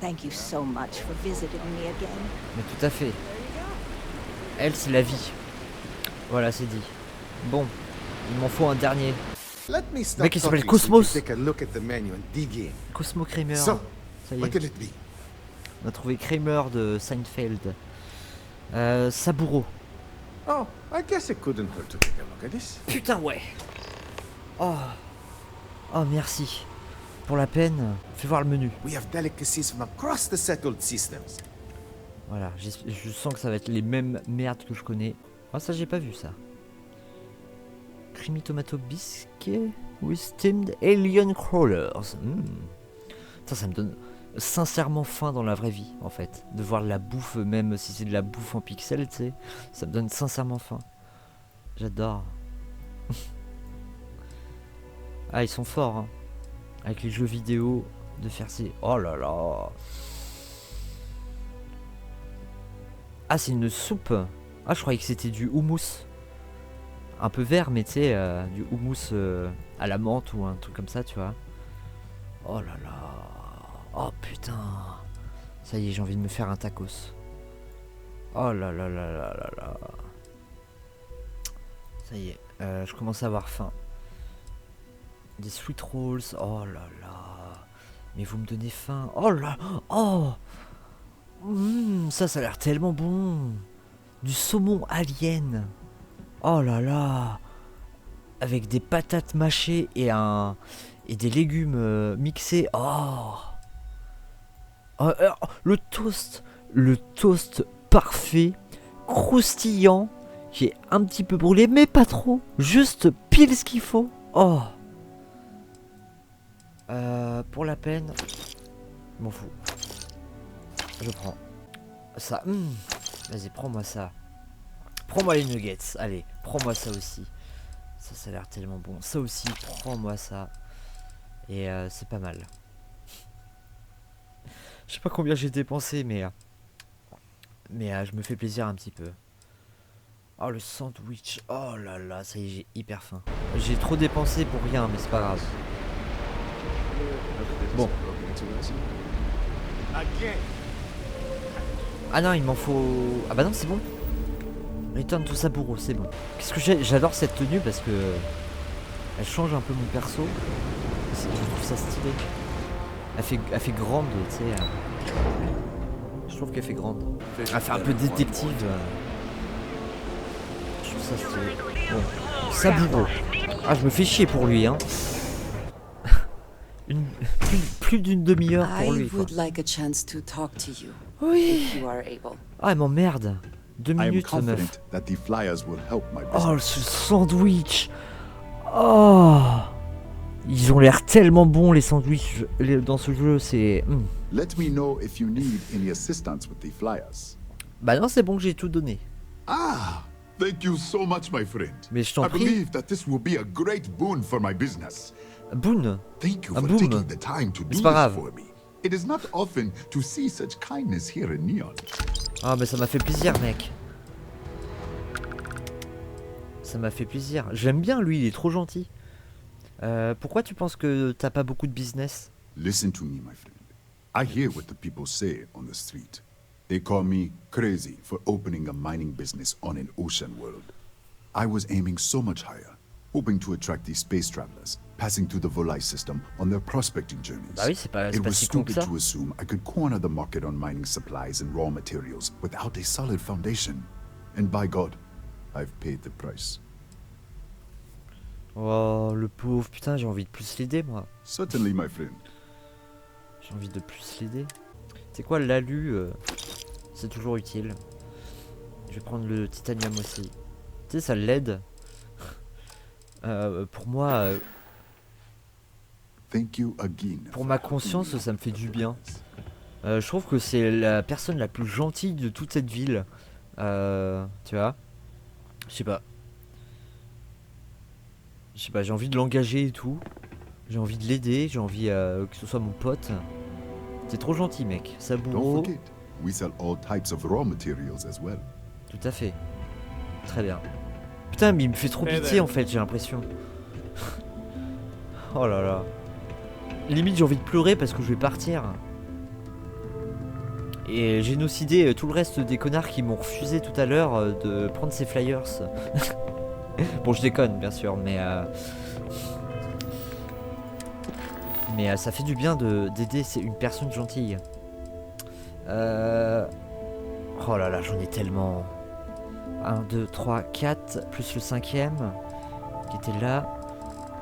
Thank you so much for visiting me again. Mais tout à fait. Elle, c'est la vie. Voilà, c'est dit. Bon, il m'en faut un dernier. Let me Le mec, il s'appelle Cosmos. take a look at the menu and dig in. Cosmo Kramer. So, ça y what est. could it be? On a trouvé Kramer de Seinfeld. SABURO. Oh, I guess it couldn't hurt to take a look at this. Putain, ouais. Oh, merci. Pour la peine, fais voir le menu. We have delicacies from across the settled systems. Voilà, je sens que ça va être les mêmes merdes que je connais. Ah, ça, j'ai pas vu ça. Creamy tomato biscuit with steamed alien crawlers. Ça me donne sincèrement faim dans la vraie vie, en fait. De voir de la bouffe, même si c'est de la bouffe en pixels, tu sais. Ça me donne sincèrement faim. J'adore. Ah, ils sont forts, hein. Avec les jeux vidéo, de faire ces... Oh là là. Ah, c'est une soupe. Ah, je croyais que c'était du houmous. Un peu vert, mais tu sais, du houmous à la menthe ou un truc comme ça, tu vois. Oh là là. Oh putain. Ça y est, j'ai envie de me faire un tacos. Oh là là là là là là. Ça y est, je commence à avoir faim. Des sweet rolls. Oh là là. Mais vous me donnez faim. Oh là. Oh. Ça a l'air tellement bon. Du saumon alien. Oh là là. Avec des patates mâchées et des légumes mixés. Oh. Le toast parfait, croustillant, qui est un petit peu brûlé, mais pas trop. Juste pile ce qu'il faut. Oh. Pour la peine, je m'en fous. Je prends ça. Vas-y, prends-moi ça. Prends-moi les nuggets. Allez, prends-moi ça aussi. Ça a l'air tellement bon. Ça aussi, prends-moi ça. Et c'est pas mal. Je sais pas combien j'ai dépensé, mais je me fais plaisir un petit peu. Oh, le sandwich. Oh là là, ça y est, j'ai hyper faim. J'ai trop dépensé pour rien, mais c'est pas grave. Bon. Ah non, il m'en faut... Ah bah non, c'est bon. Return to SABURO, c'est bon. Qu'est-ce que j'adore cette tenue parce que... Elle change un peu mon perso. Je trouve ça stylé. Elle fait grande, tu sais. Je trouve qu'elle fait grande. Elle fait un peu détective. Je trouve ça stylé. Bon, SABURO. Ah, je me fais chier pour lui, hein. Plus d'une demi-heure pour lui, quoi. Oui. Ah, elle m'emmerde. 2 minutes, meuf. Oh, ce sandwich. Oh. Ils ont l'air tellement bons, les sandwichs dans ce jeu, c'est... Let me know if you need any assistance with the flyers. Bah non, c'est bon que j'ai tout donné. Ah, thank you so much, my friend. Mais je t'en prie. I believe that this will be a great boon for my business. Boon. Thank you for taking the time to do this for me. It is not often to see such kindness here in Neon. Ah, mais ça m'a fait plaisir, mec. Ça m'a fait plaisir. J'aime bien lui, il est trop gentil. Pourquoi tu penses que t'as pas beaucoup de business? Listen to me, my friend. I hear what the people say on the street. They call me crazy for opening a mining business on an ocean world. I was aiming so much higher, hoping to attract these space travelers, passing through the VILLE system on their prospecting journeys. Bah oui, c'est pas It was si con que stupid ça. to assume I could corner the market on mining supplies and raw materials without a solid foundation. And by God, I've paid the price. Oh, le pauvre, putain, j'ai envie de plus l'aider, moi. Certainly, my friend. J'ai envie de plus l'aider. C'est quoi, l'alu c'est toujours utile. Je vais prendre le titanium aussi. Tu sais, ça l'aide. Pour moi... Thank you again. Pour ma conscience, ça me fait du bien. Je trouve que c'est la personne la plus gentille de toute cette ville. Tu vois? Je sais pas. J'ai envie de l'engager et tout. J'ai envie de l'aider, j'ai envie que ce soit mon pote. C'est trop gentil, mec. SABURO. We sell all types of raw materials as well. Tout à fait. Très bien. Putain, mais il me fait trop pitié en fait, j'ai l'impression. Oh là là. Limite, j'ai envie de pleurer parce que je vais partir. Et génocider tout le reste des connards qui m'ont refusé tout à l'heure de prendre ces flyers. Bon, je déconne, bien sûr, mais ça fait du bien d'aider une personne gentille. Oh là là, j'en ai tellement. 1, 2, 3, 4, plus le 5e qui était là.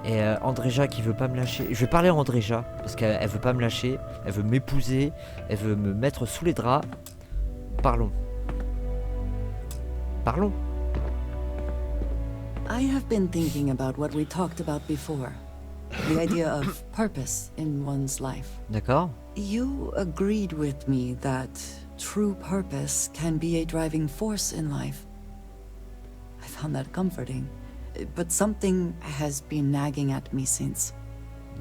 Et Andréja qui veut pas me lâcher. Je vais parler à Andréja parce qu'elle veut pas me lâcher. Elle veut m'épouser. Elle veut me mettre sous les draps. Parlons. Parlons. I have been thinking about what we talked about before. The idea of purpose in one's life. D'accord. You agreed with me that true purpose can be a driving force in life. I found that comforting. But something has been nagging at me since.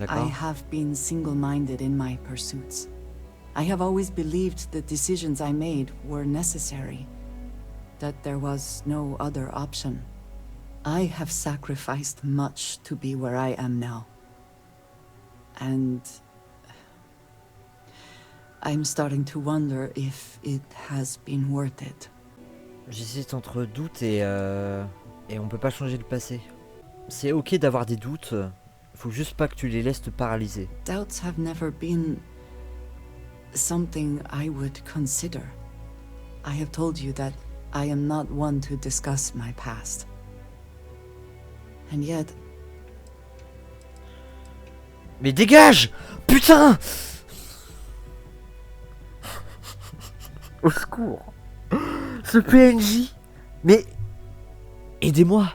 I have been single-minded in my pursuits. I have always believed the decisions I made were necessary. that there was no other option. I have sacrificed much to be where I am now. And I'm starting to wonder if it has been worth it. J'hésite entre doute et on peut pas changer le passé. C'est ok d'avoir des doutes, faut juste pas que tu les laisses te paralyser. Doubts have never been something I would consider. I have told you that I am not one to discuss my past. And yet... Mais dégage! Putain! Au secours! Ce PNJ! Mais... aidez-moi!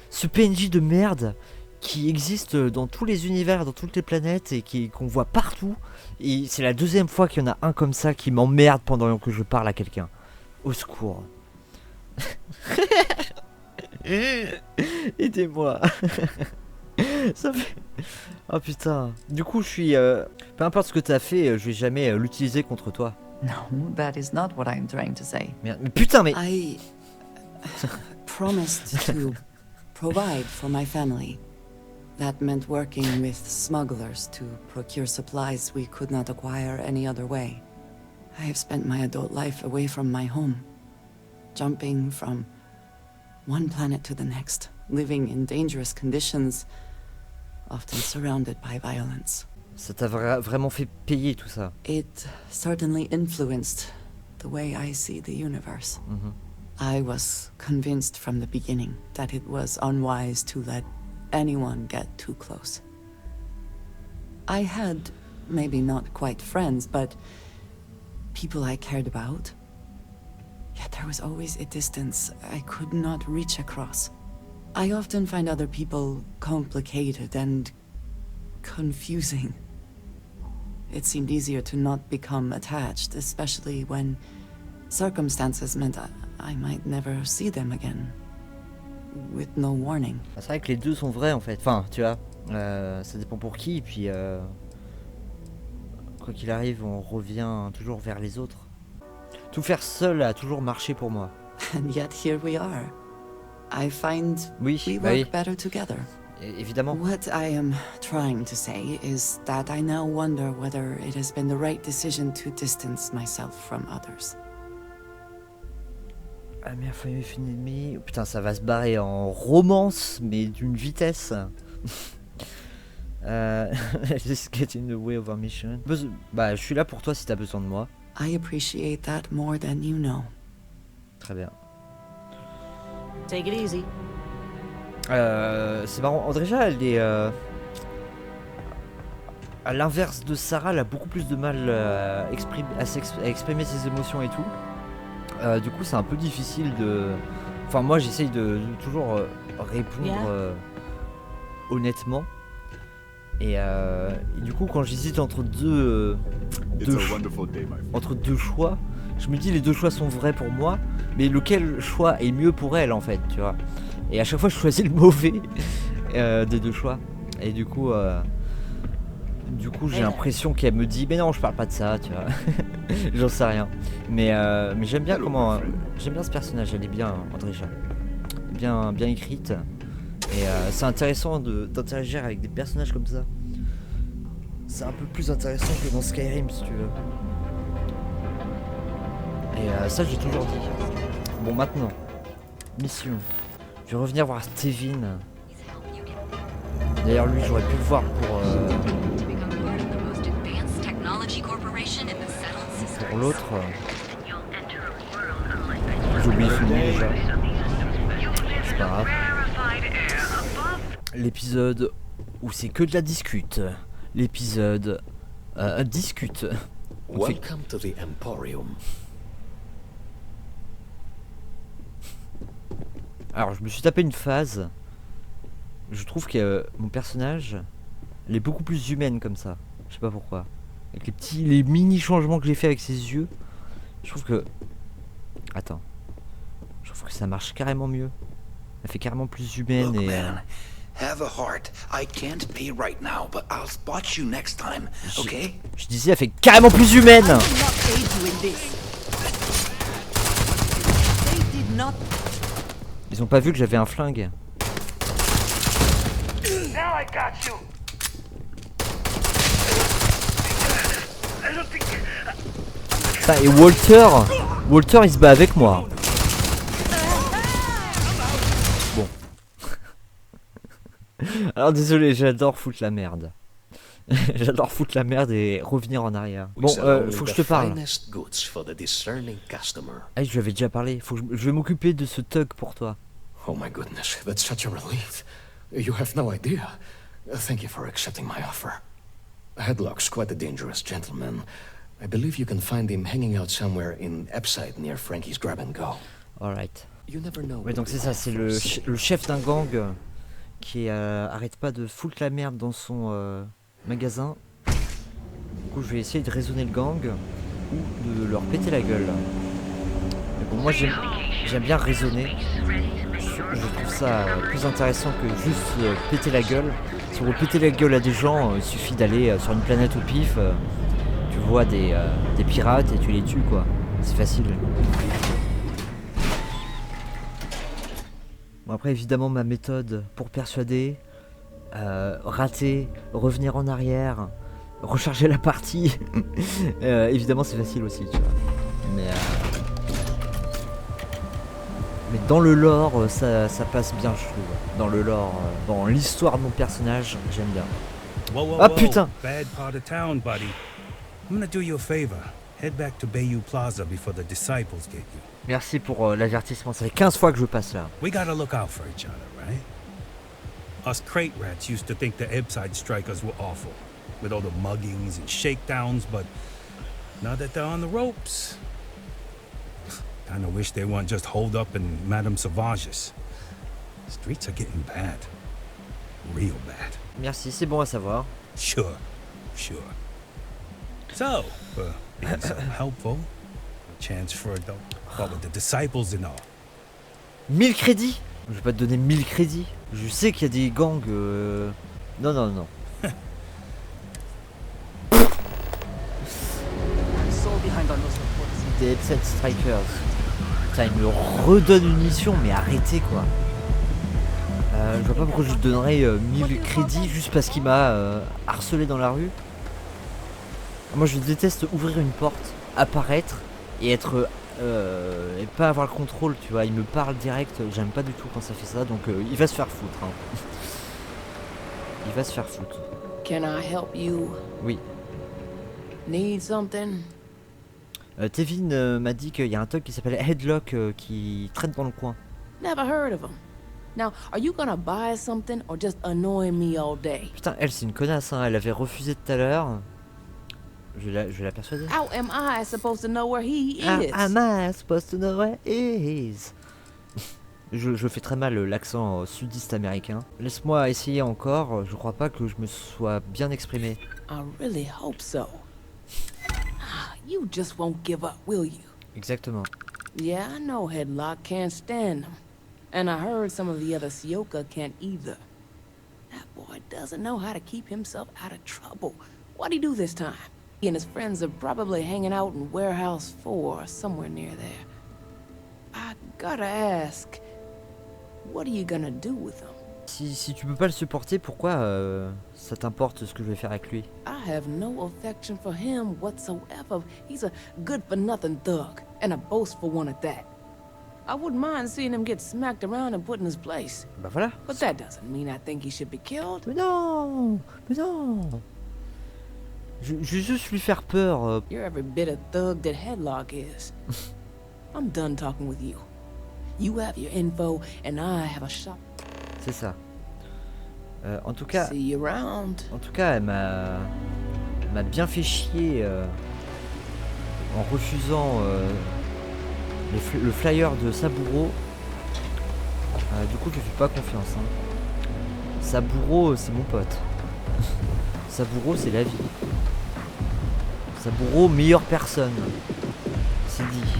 Ce PNJ de merde qui existe dans tous les univers, dans toutes les planètes et qu'on voit partout. Et c'est la deuxième fois qu'il y en a un comme ça qui m'emmerde pendant que je parle à quelqu'un. Au secours. Aidez-moi. Ça fait... Oh putain. Du coup, je suis... peu importe ce que t'as fait, je vais jamais l'utiliser contre toi. No, that is not what I'm trying to say. Merde. Mais putain, mais... I promised to provide for my family. That meant working with smugglers to procure supplies we could not acquire any other way. I have spent my adult life away from my home, jumping from one planet to the next, living in dangerous conditions, often surrounded by violence. Ça t'a vraiment fait payer tout ça. It certainly influenced the way I see the universe. I was convinced from the beginning that it was unwise to let anyone get too close. I had, maybe not quite friends, but people I cared about. Yet there was always a distance I could not reach across. I often find other people complicated and confusing. It seemed easier to not become attached, especially when circumstances meant I might never see them again. With no warning. C'est vrai que les deux sont vrais en fait. Enfin, tu vois, ça dépend pour qui. Et puis, quoi qu'il arrive, on revient toujours vers les autres. Tout faire seul a toujours marché pour moi. And yet here we are. I find we work better together. Évidemment. What I am trying to say is that I now wonder whether it has been the right decision to distance myself from others. Ah merde, faut aimer fin ennemi. Putain, ça va se barrer en romance, mais d'une vitesse. Just get in the way of our mission. Bah, je suis là pour toi si t'as besoin de moi. I appreciate that more than you know. Très bien. Take it easy. C'est marrant. Andrea, elle est à l'inverse de Sarah, elle a beaucoup plus de mal à exprimer ses émotions et tout. Du coup, c'est un peu difficile de... Enfin, moi, j'essaye de toujours répondre honnêtement. Et du coup, quand j'hésite entre deux choix, je me dis les deux choix sont vrais pour moi, mais lequel choix est mieux pour elle, en fait, tu vois. Et à chaque fois, je choisis le mauvais des deux choix. Et du coup, j'ai l'impression qu'elle me dit, mais non, je parle pas de ça, tu vois. J'en sais rien. Mais j'aime bien j'aime bien ce personnage. Elle est bien, Andrea. Bien écrite. Et c'est intéressant d'interagir avec des personnages comme ça. C'est un peu plus intéressant que dans Skyrim, si tu veux. Et ça, j'ai toujours dit. Bon, maintenant, mission. Je vais revenir voir Steven. D'ailleurs, lui, j'aurais pu le voir pour l'autre. J'ai oublié son nom déjà. C'est pas grave. L'épisode où c'est que de la discute. L'épisode discute. Welcome to the Emporium. Alors, je me suis tapé une phase. Je trouve que mon personnage, elle est beaucoup plus humaine comme ça. Je sais pas pourquoi. Avec les mini changements que j'ai fait avec ses yeux, je trouve que... Attends. Je trouve que ça marche carrément mieux. Elle fait carrément plus humaine et... Have a heart. I can't pay right now, but I'll spot you next time, okay? Je disais, elle fait carrément plus humaine. They did not Ils ont pas vu que j'avais un flingue. Now I got you. Putain, et Walter il se bat avec moi. Bon. Alors désolé, j'adore foutre la merde. J'adore foutre la merde et revenir en arrière. Bon, faut que je te parle. Ah, je lui avais déjà parlé. Je vais m'occuper de ce thug pour toi. Oh my goodness, that's such a relief. You have no idea. Thank you for accepting my offer. Headlock's quite a dangerous gentleman. I believe you can find him hanging out somewhere in Epside near Frankie's Grab and Go. Alright. Ouais, donc c'est ça, c'est le chef d'un gang qui arrête pas de foutre la merde dans son magasin. Du coup, je vais essayer de raisonner le gang ou de leur péter la gueule. Mais bon, moi j'aime bien raisonner. Je trouve ça plus intéressant que juste péter la gueule. Si on veut péter la gueule à des gens, il suffit d'aller sur une planète au pif. Tu vois des pirates et tu les tues, quoi. C'est facile. Bon, après, évidemment, ma méthode pour persuader, rater, revenir en arrière, recharger la partie. Évidemment, c'est facile aussi, tu vois. Mais dans le lore, ça passe bien, je trouve. Dans le lore, dans l'histoire de mon personnage, j'aime bien. Ah putain! Bad part of town, buddy. I'm gonna do you a favor. Head back to Bayou Plaza before the disciples get you. Merci pour l'avertissement. Ça fait 15 fois que je passe là. We gotta look out for each other, right? Us crate rats used to think the Epside strikers were awful, with all the muggings and shakedowns, but now that they're on the ropes, kinda wish they weren't just holed up in Madame Sauvage's. Streets are getting bad. Real bad. Merci, c'est bon à savoir. Sure. So, being so helpful, a chance for the disciples and all. 1000 crédits? Je vais pas te donner 1000 crédits. Je sais qu'il y a des gangs. Non. Des Etten Strikers. Putain, il me redonne une mission, mais arrêtez quoi. Je vois pas pourquoi je lui donnerais 1000 crédits juste parce qu'il m'a harcelé dans la rue. Moi je déteste ouvrir une porte, apparaître et être et pas avoir le contrôle, tu vois. Il me parle direct, j'aime pas du tout quand ça fait ça, donc il va se faire foutre. Hein. Il va se faire foutre. Can I help you? Oui. Need something? Tevin m'a dit qu'il y a un thug qui s'appelle Headlock qui traîne dans le coin. Never heard of him. Now, are you gonna buy something or just annoy me all day? Putain, elle c'est une connasse, hein. Elle avait refusé tout à l'heure. Je vais la persuader. How am I supposed to know where he is? How am I supposed to know where he is? je fais très mal l'accent sudiste américain. Laisse-moi essayer encore. Je crois pas que je me sois bien exprimé. I really hope so. You just won't give up, will you? Exactement. Yeah, I know Headlock can't stand him. And I heard some of the other Sioka can't either. That boy doesn't know how to keep himself out of trouble. What'd he do this time? He and his friends are probably hanging out in Warehouse 4 or somewhere near there. I gotta ask, what are you gonna do with him? Si tu peux pas le supporter, pourquoi ça t'importe ce que je vais faire avec lui? I have no affection for him whatsoever. He's a good-for-nothing thug, and a boastful one at that. I wouldn't mind seeing him get smacked around and put in his place. Bah voilà. But that doesn't mean I think he should be killed. Mais non. Je vais juste lui faire peur. You're every bit a thug that Headlock is. I'm done talking with you. You have your info, and I have a shop. C'est ça. En tout cas, see you around. En tout cas, elle m'a bien fait chier en refusant le flyer de Saburo. Du coup, je lui fais pas confiance. Hein. Saburo, c'est mon pote. Saburo, c'est la vie. Saburo, meilleure personne. C'est dit.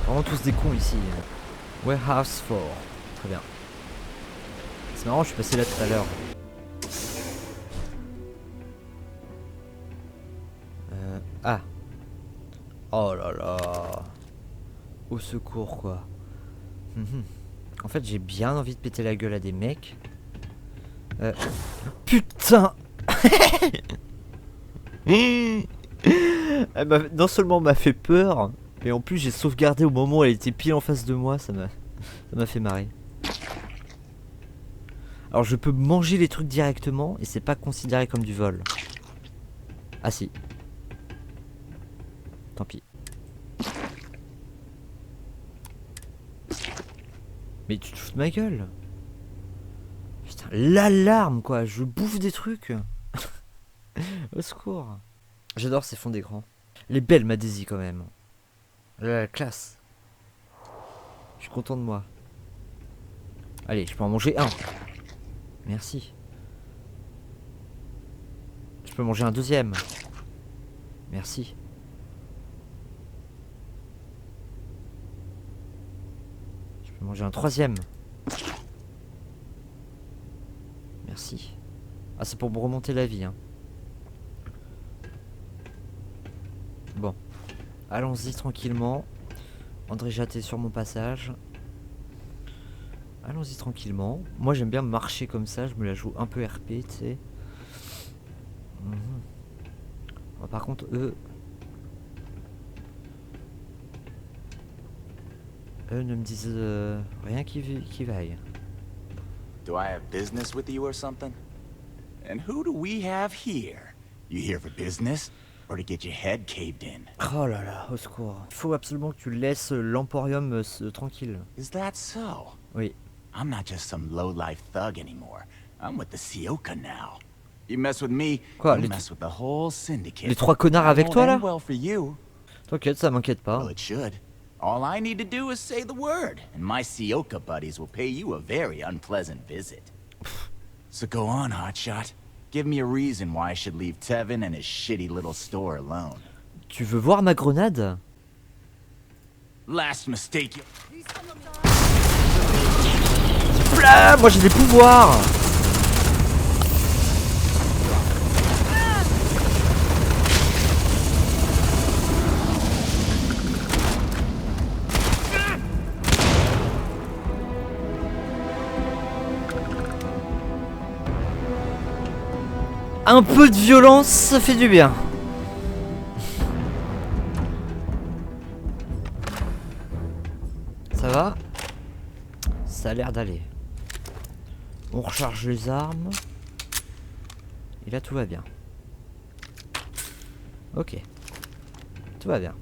Vraiment tous des cons ici. Warehouse 4. Très bien. C'est marrant, je suis passé là tout à l'heure. Ah. Oh là là. Au secours, quoi. En fait, j'ai bien envie de péter la gueule à des mecs. Putain. Non seulement m'a fait peur, mais en plus j'ai sauvegardé au moment où elle était pile en face de moi, ça m'a fait marrer. Alors je peux manger les trucs directement et c'est pas considéré comme du vol. Ah si. Tant pis. Mais tu te fous de ma gueule. Putain, l'alarme quoi, je bouffe des trucs. Au secours. J'adore ces fonds d'écran. Elle est belle ma Daisy quand même. La classe. Je suis content de moi. Allez, je peux en manger un. Merci. Je peux manger un deuxième. Merci. Je peux manger un troisième. Merci. Ah, c'est pour me remonter la vie, hein. Bon. Allons-y tranquillement. André Jatté sur mon passage. Allons-y tranquillement. Moi j'aime bien marcher comme ça, je me la joue un peu RP, tu sais. Bon, par contre eux ne me disent rien qui vaille. Do I have business with you or something? And who do we have here? You here for business or to get your head caved in? Oh là là, au secours. Il faut absolument que tu laisses l'Emporium tranquille. Is that so? Oui. I'm not just some low-life thug anymore. I'm with the Sioka now. You mess with me, quoi, you mess with the whole syndicate. Les trois connards avec toi là? Well for you. T'inquiète, ça m'inquiète pas. Well, it should. All I need to do is say the word, and my Sioka buddies will pay you a very unpleasant visit. So go on, hotshot. Give me a reason why I should leave Tevin and his shitty little store alone. Tu veux voir ma grenade? Last mistake. Blah, moi j'ai des pouvoirs. Un peu de violence, ça fait du bien. Ça va? Ça a l'air d'aller. On recharge les armes. Et là tout va bien. Ok. Tout va bien.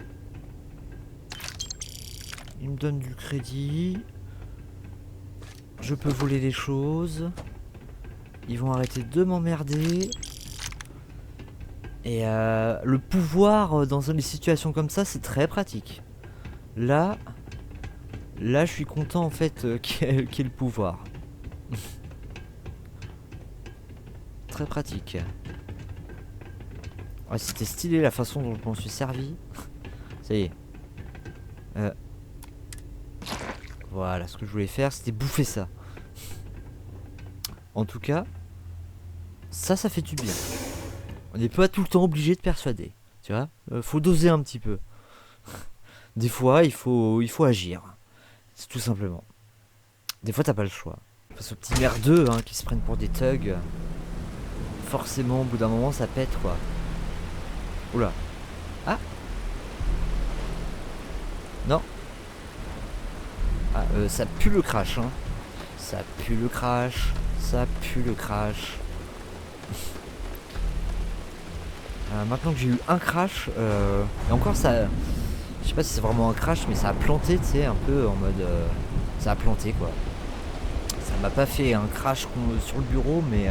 Il me donne du crédit. Je peux voler des choses. Ils vont arrêter de m'emmerder. Et le pouvoir dans des situations comme ça, c'est très pratique. Là, je suis content en fait qu'il y ait le pouvoir. Très pratique. Ouais, c'était stylé la façon dont je m'en suis servi. Ça y est. Voilà, ce que je voulais faire, c'était bouffer ça. En tout cas, ça fait du bien. On n'est pas tout le temps obligé de persuader. Tu vois, faut doser un petit peu. Des fois, il faut agir. C'est tout simplement. Des fois, t'as pas le choix. Face aux petits merdeux hein, qui se prennent pour des thugs. Forcément, au bout d'un moment, ça pète quoi. Oula. Ah. Non. Ah, ça pue le crash. Hein. Ça pue le crash. Ça pue le crash. Maintenant que j'ai eu un crash, et encore ça, je sais pas si c'est vraiment un crash, mais ça a planté, tu sais, un peu en mode, ça a planté quoi. Ça m'a pas fait un crash sur le bureau, mais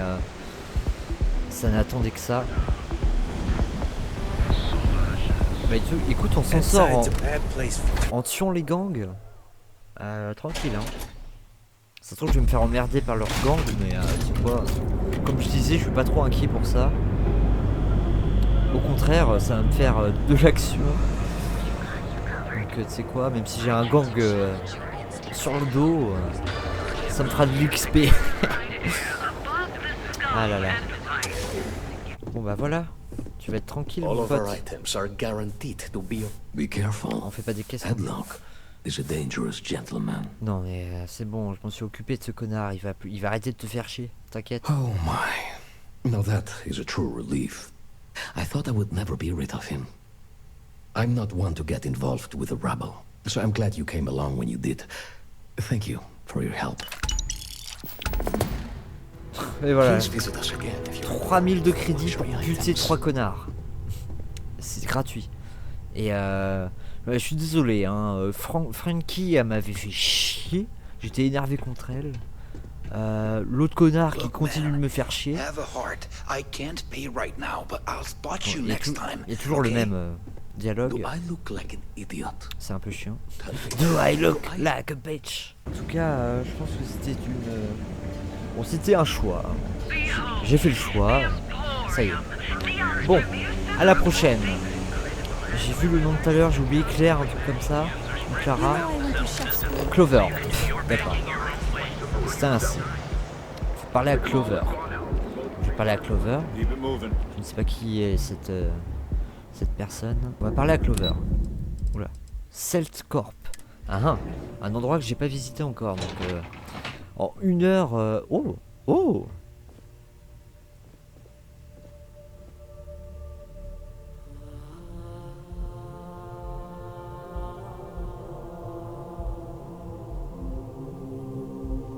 ça n'attendait que ça. Bah écoute, on s'en sort en tuant les gangs, tranquille hein. Ça se trouve que je vais me faire emmerder par leurs gangs, mais tu sais quoi, comme je disais, je suis pas trop inquiet pour ça. Au contraire, ça va me faire de l'action. Donc tu sais quoi, même si j'ai un gang sur le dos, ça me fera de l'XP. Ah là là. Bon bah voilà, tu vas être tranquille mon pote. On fait pas des caisses. is a dangerous gentleman. Non mais c'est bon, je m'en suis occupé de ce connard, il va arrêter de te faire chier, t'inquiète. Oh my. Now that is a true relief. I thought I would never be rid of him. I'm not one to get involved with the rabble, so I'm glad you came along when you did. Thank you for your help. Et voilà. Please visit us again if you 3000 de crédit pour buter 3 connards. C'est gratuit. Et je suis désolé, hein. Frankie, elle m'avait fait chier. J'étais énervé contre elle. L'autre connard qui continue de me faire chier. Il y a toujours le même dialogue. C'est un peu chiant. Do I look like a bitch? En tout cas, je pense que c'était une... Bon, c'était un choix. J'ai fait le choix. Ça y est. Bon, à la prochaine. J'ai vu le nom de tout à l'heure, j'ai oublié Claire, un truc comme ça. Ou Clara. Clover. D'accord. C'est ainsi. Faut parler à Clover. Je vais parler à Clover. Je ne sais pas qui est cette personne. On va parler à Clover. Oula. Celt Corp. Ah, un endroit que j'ai pas visité encore. Donc, en 1 heure. Oh! Oh!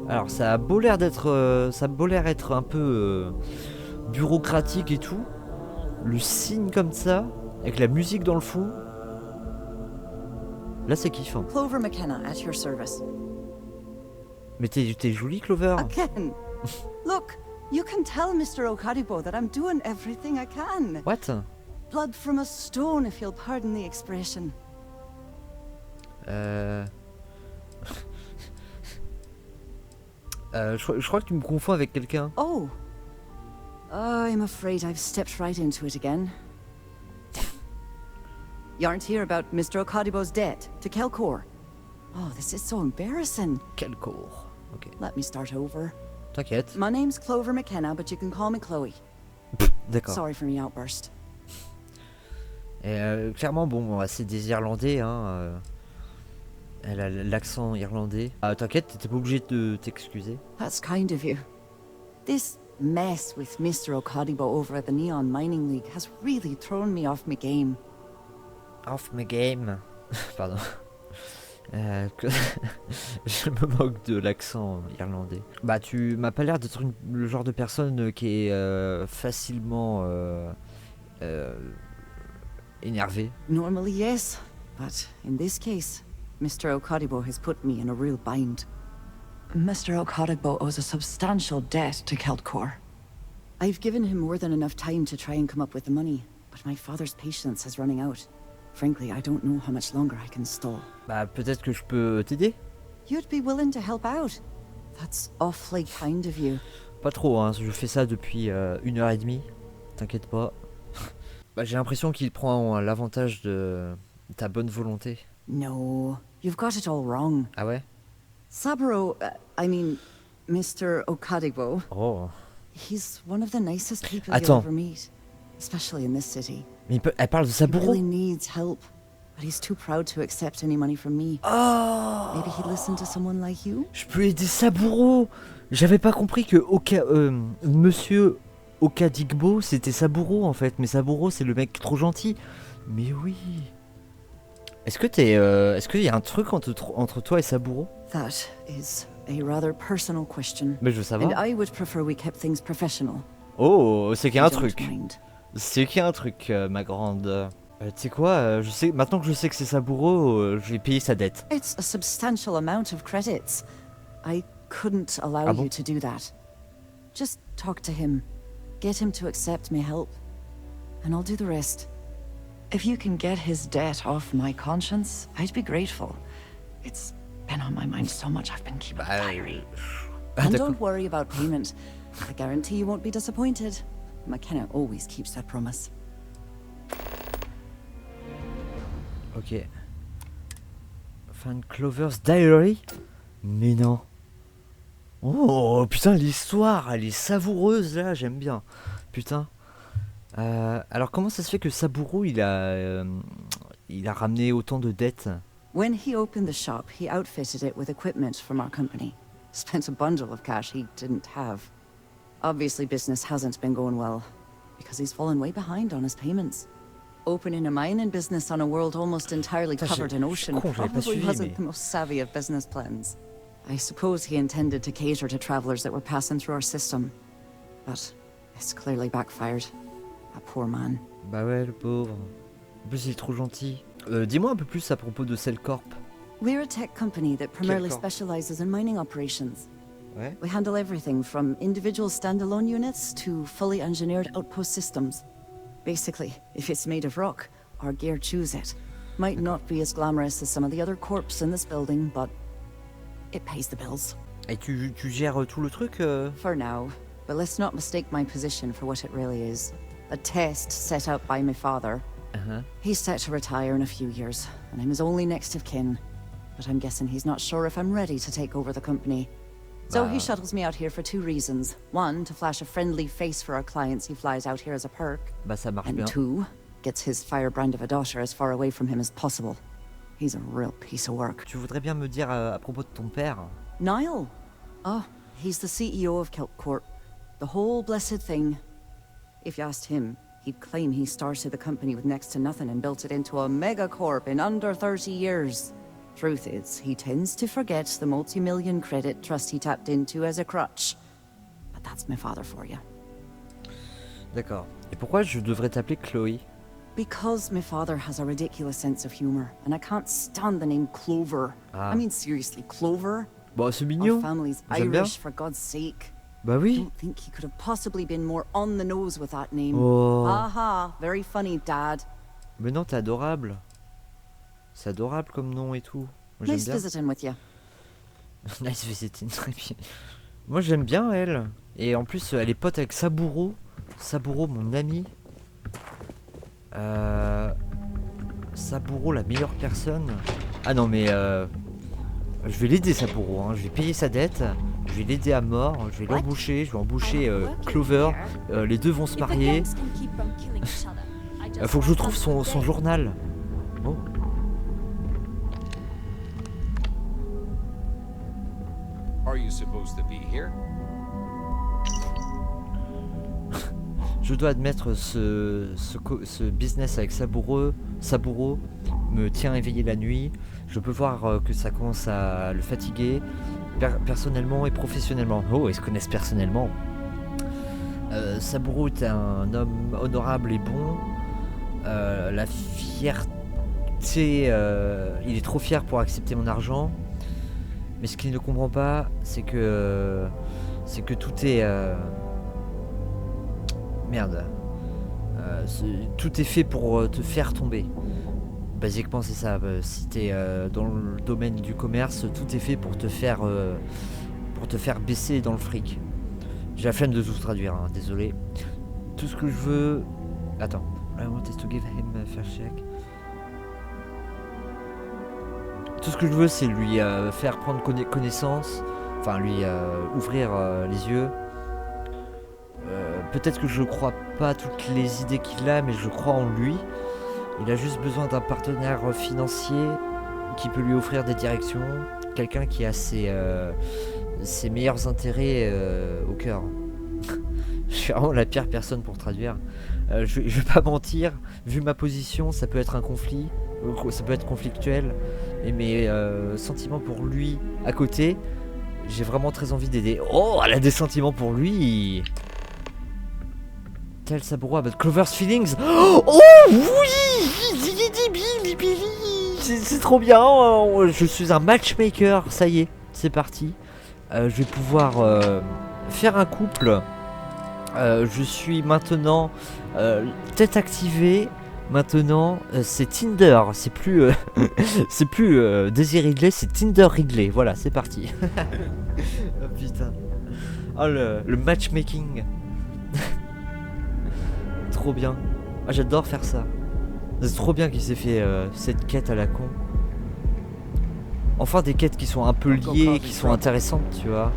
Alors ça a beau l'air d'être être un peu bureaucratique et tout. Le signe comme ça, avec la musique dans le fond. Là c'est kiffant. Clover McKenna at your service. Mais t'es jolie, Clover. Again. Look, you can tell Mr. Okaribo that I'm doing everything I can. What? Blood from a stone, if you'll pardon the expression. Je crois que tu me confonds avec quelqu'un. Oh. I'm afraid I've stepped right into it again. You aren't here about Mr. Okadibo's debt to Kelkor. Oh, this is so embarrassing. Kelkor. Okay. Let me start over. T'inquiète. My name's Clover McKenna, but you can call me Chloe. D'accord. Sorry for me outburst. Clairement, bon, c'est des Irlandais, hein. Elle a l'accent irlandais. T'inquiète, t'étais pas obligé de t'excuser. That's kind of you. This mess with Mr. Okadibo over at the Neon Mining League has really thrown me off my game. Off my game. Pardon. Je me moque de l'accent irlandais. Bah, tu m'as pas l'air d'être le genre de personne qui est facilement énervée. Normally, yes, but in this case, Mr. Okadibo has put me in a real bind. Mr. Okadibo owes a substantial debt to Keltkor. I've given him more than enough time to try and come up with the money, but my father's patience is running out. Frankly, I don't know how much longer I can stall. Bah, peut-être que je peux t'aider? You'd be willing to help out. That's awfully kind of you. Pas trop, hein, je fais ça depuis 1h30. T'inquiète pas. Bah, j'ai l'impression qu'il prend l'avantage de ta bonne volonté. No, you've got it all wrong. Ah ouais? Saburo, I mean, Mr. Okadibo. Oh. He's one of the nicest people Attends. you'll ever meet, especially in this city. Mais elle parle de Saburo? He really needs help, but he's too proud to accept any money from me. Oh. Maybe he'd listen to someone like you? Je peux aider Saburo. J'avais pas compris que Monsieur Okadigbo c'était Saburo en fait, mais Saburo c'est le mec trop gentil. Mais oui. Est-ce qu'il y a un truc entre toi et Saburo? That is a rather personal question. Mais je veux savoir. And I would prefer we kept things professional. Oh, c'est qu'il y a un You don't truc. mind. C'est qu'il y a un truc, ma grande. Tu sais quoi, maintenant que je sais que c'est Saburo, je vais payer sa dette. It's a substantial amount of credits. I couldn't allow Ah bon? you to do that. Just talk to him. Get him to accept my help. And I'll do the rest. If you can get his debt off my conscience, I'd be grateful. It's been on my mind so much I've been keeping a diary. And don't worry about payment. I guarantee you won't be disappointed. McKenna always keeps that promise. Ok. Fan Clover's Diary? Mais non. Oh putain, l'histoire, elle est savoureuse là, j'aime bien. Putain. Alors comment ça se fait que Saburo il a ramené autant de dettes? When he opened the shop, he outfitted it with equipment from our company. Spent a bundle of cash he didn't have. Obviously, business hasn't been going well, because he's fallen way behind on his payments. Opening a mining business on a world almost entirely covered in ocean probably wasn't the most savvy of business plans. I suppose he intended to cater to travelers that were passing through our system, but it's clearly backfired. A poor man. Bah ouais, le pauvre. En plus, il est trop gentil. Dis-moi un peu plus à propos de Cellcorp. We're a tech company that primarily specializes in mining operations. Ouais. We handle everything from individual standalone units to fully engineered outpost systems. Basically, if it's made of rock, our gear chews it. Might not be as glamorous as some of the other corps in this building, but it pays the bills. Et tu gères tout le truc For now, but let's not mistake my position for what it really is. A test set out by my father. He's set to retire in a few years, and I'm his only next of kin. But I'm guessing he's not sure if I'm ready to take over the company. So he shuttles me out here for 2 reasons. 1, to flash a friendly face for our clients he flies out here as a perk. Bah ça marche And bien. 2, gets his firebrand of a daughter as far away from him as possible. He's a real piece of work. Tu voudrais bien me dire à propos de ton père? Niall? Oh, he's the CEO of Kelp Corp. The whole blessed thing. If you asked him, he'd claim he started the company with next to nothing and built it into a megacorp in under 30 years. Truth is, he tends to forget the multi-million credit trust he tapped into as a crutch. But that's my father for you. D'accord. Et pourquoi je devrais t'appeler Chloé? Because my father has a ridiculous sense of humor, and I can't stand the name Clover. Ah. I mean, seriously, Clover? Bah c'est mignon. Our family's J'aime bien. Irish, for God's sake. Bah I oui. don't think he could have possibly been more on the nose with that name. Oh. Aha, very funny, Dad. Mais non, t'es adorable. C'est adorable comme nom et tout. Moi, j'aime Nice bien. visiting with you. Nice visiting, très bien. Moi j'aime bien elle. Et en plus elle est pote avec SABURO. SABURO, mon ami. SABURO, la meilleure personne. Ah non mais je vais l'aider SABURO, hein. Je vais payer sa dette. Je vais l'aider à mort. Je vais l'embaucher. Je vais embaucher Clover. Les deux vont se marier. Faut que je trouve son journal. Oh. Are you supposed to be here? Je dois admettre ce business avec SABURO me tient éveillé la nuit. Je peux voir que ça commence à le fatiguer personnellement et professionnellement. Oh, ils se connaissent personnellement. SABURO est un homme honorable et bon. La fierté, il est trop fier pour accepter mon argent. Mais ce qu'il ne comprend pas, c'est que tout est merde. Tout est fait pour te faire tomber. Basiquement c'est ça. Si t'es dans le domaine du commerce, tout est fait pour te faire baisser dans le fric. J'ai la flemme de tout traduire, hein, désolé. Tout ce que je veux. Attends. I want is to give him a fair check. Tout ce que je veux, c'est lui faire prendre connaissance, enfin lui ouvrir les yeux. Peut-être que je crois pas toutes les idées qu'il a, mais je crois en lui. Il a juste besoin d'un partenaire financier qui peut lui offrir des directions, quelqu'un qui a ses meilleurs intérêts au cœur. Je suis vraiment la pire personne pour traduire. Je vais pas mentir, vu ma position, ça peut être un conflit, ça peut être conflictuel, et mes sentiments pour lui à côté, j'ai vraiment très envie d'aider. Oh, elle a des sentiments pour lui. Tell SABURO about Clover's feelings. Oh oui, c'est trop bien. Je suis un matchmaker, ça y est, c'est parti. Je vais pouvoir faire un couple. Je suis maintenant tête activée. Maintenant c'est Tinder. C'est plus c'est plus Daisy Ridley, c'est Tinder Ridley. Voilà, c'est parti. Oh putain. Oh le matchmaking. Trop bien. Ah, j'adore faire ça. C'est trop bien qu'il s'est fait cette quête à la con. Enfin des quêtes qui sont un peu liées, qui sont intéressantes, tu vois.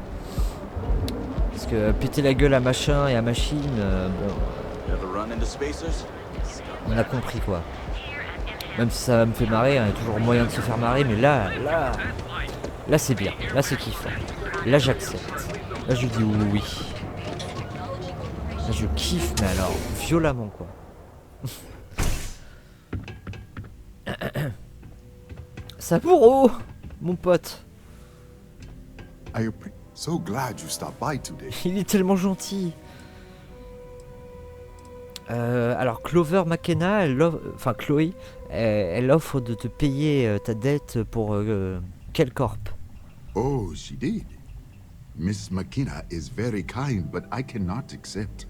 Parce que péter la gueule à machin et à machine, bon, on a compris quoi. Même si ça me fait marrer, hein, il y a toujours moyen de se faire marrer, mais là c'est bien, là c'est kiffant. Là j'accepte. Là je dis oui. Là je kiffe, mais alors violemment quoi. SABURO, mon pote. So glad you stopped by today. Il est tellement gentil. Alors Clover McKenna, enfin Chloé, elle offre de te payer ta dette pour quel corp? Oh, she did. Miss McKenna is very kind, but I cannot accept.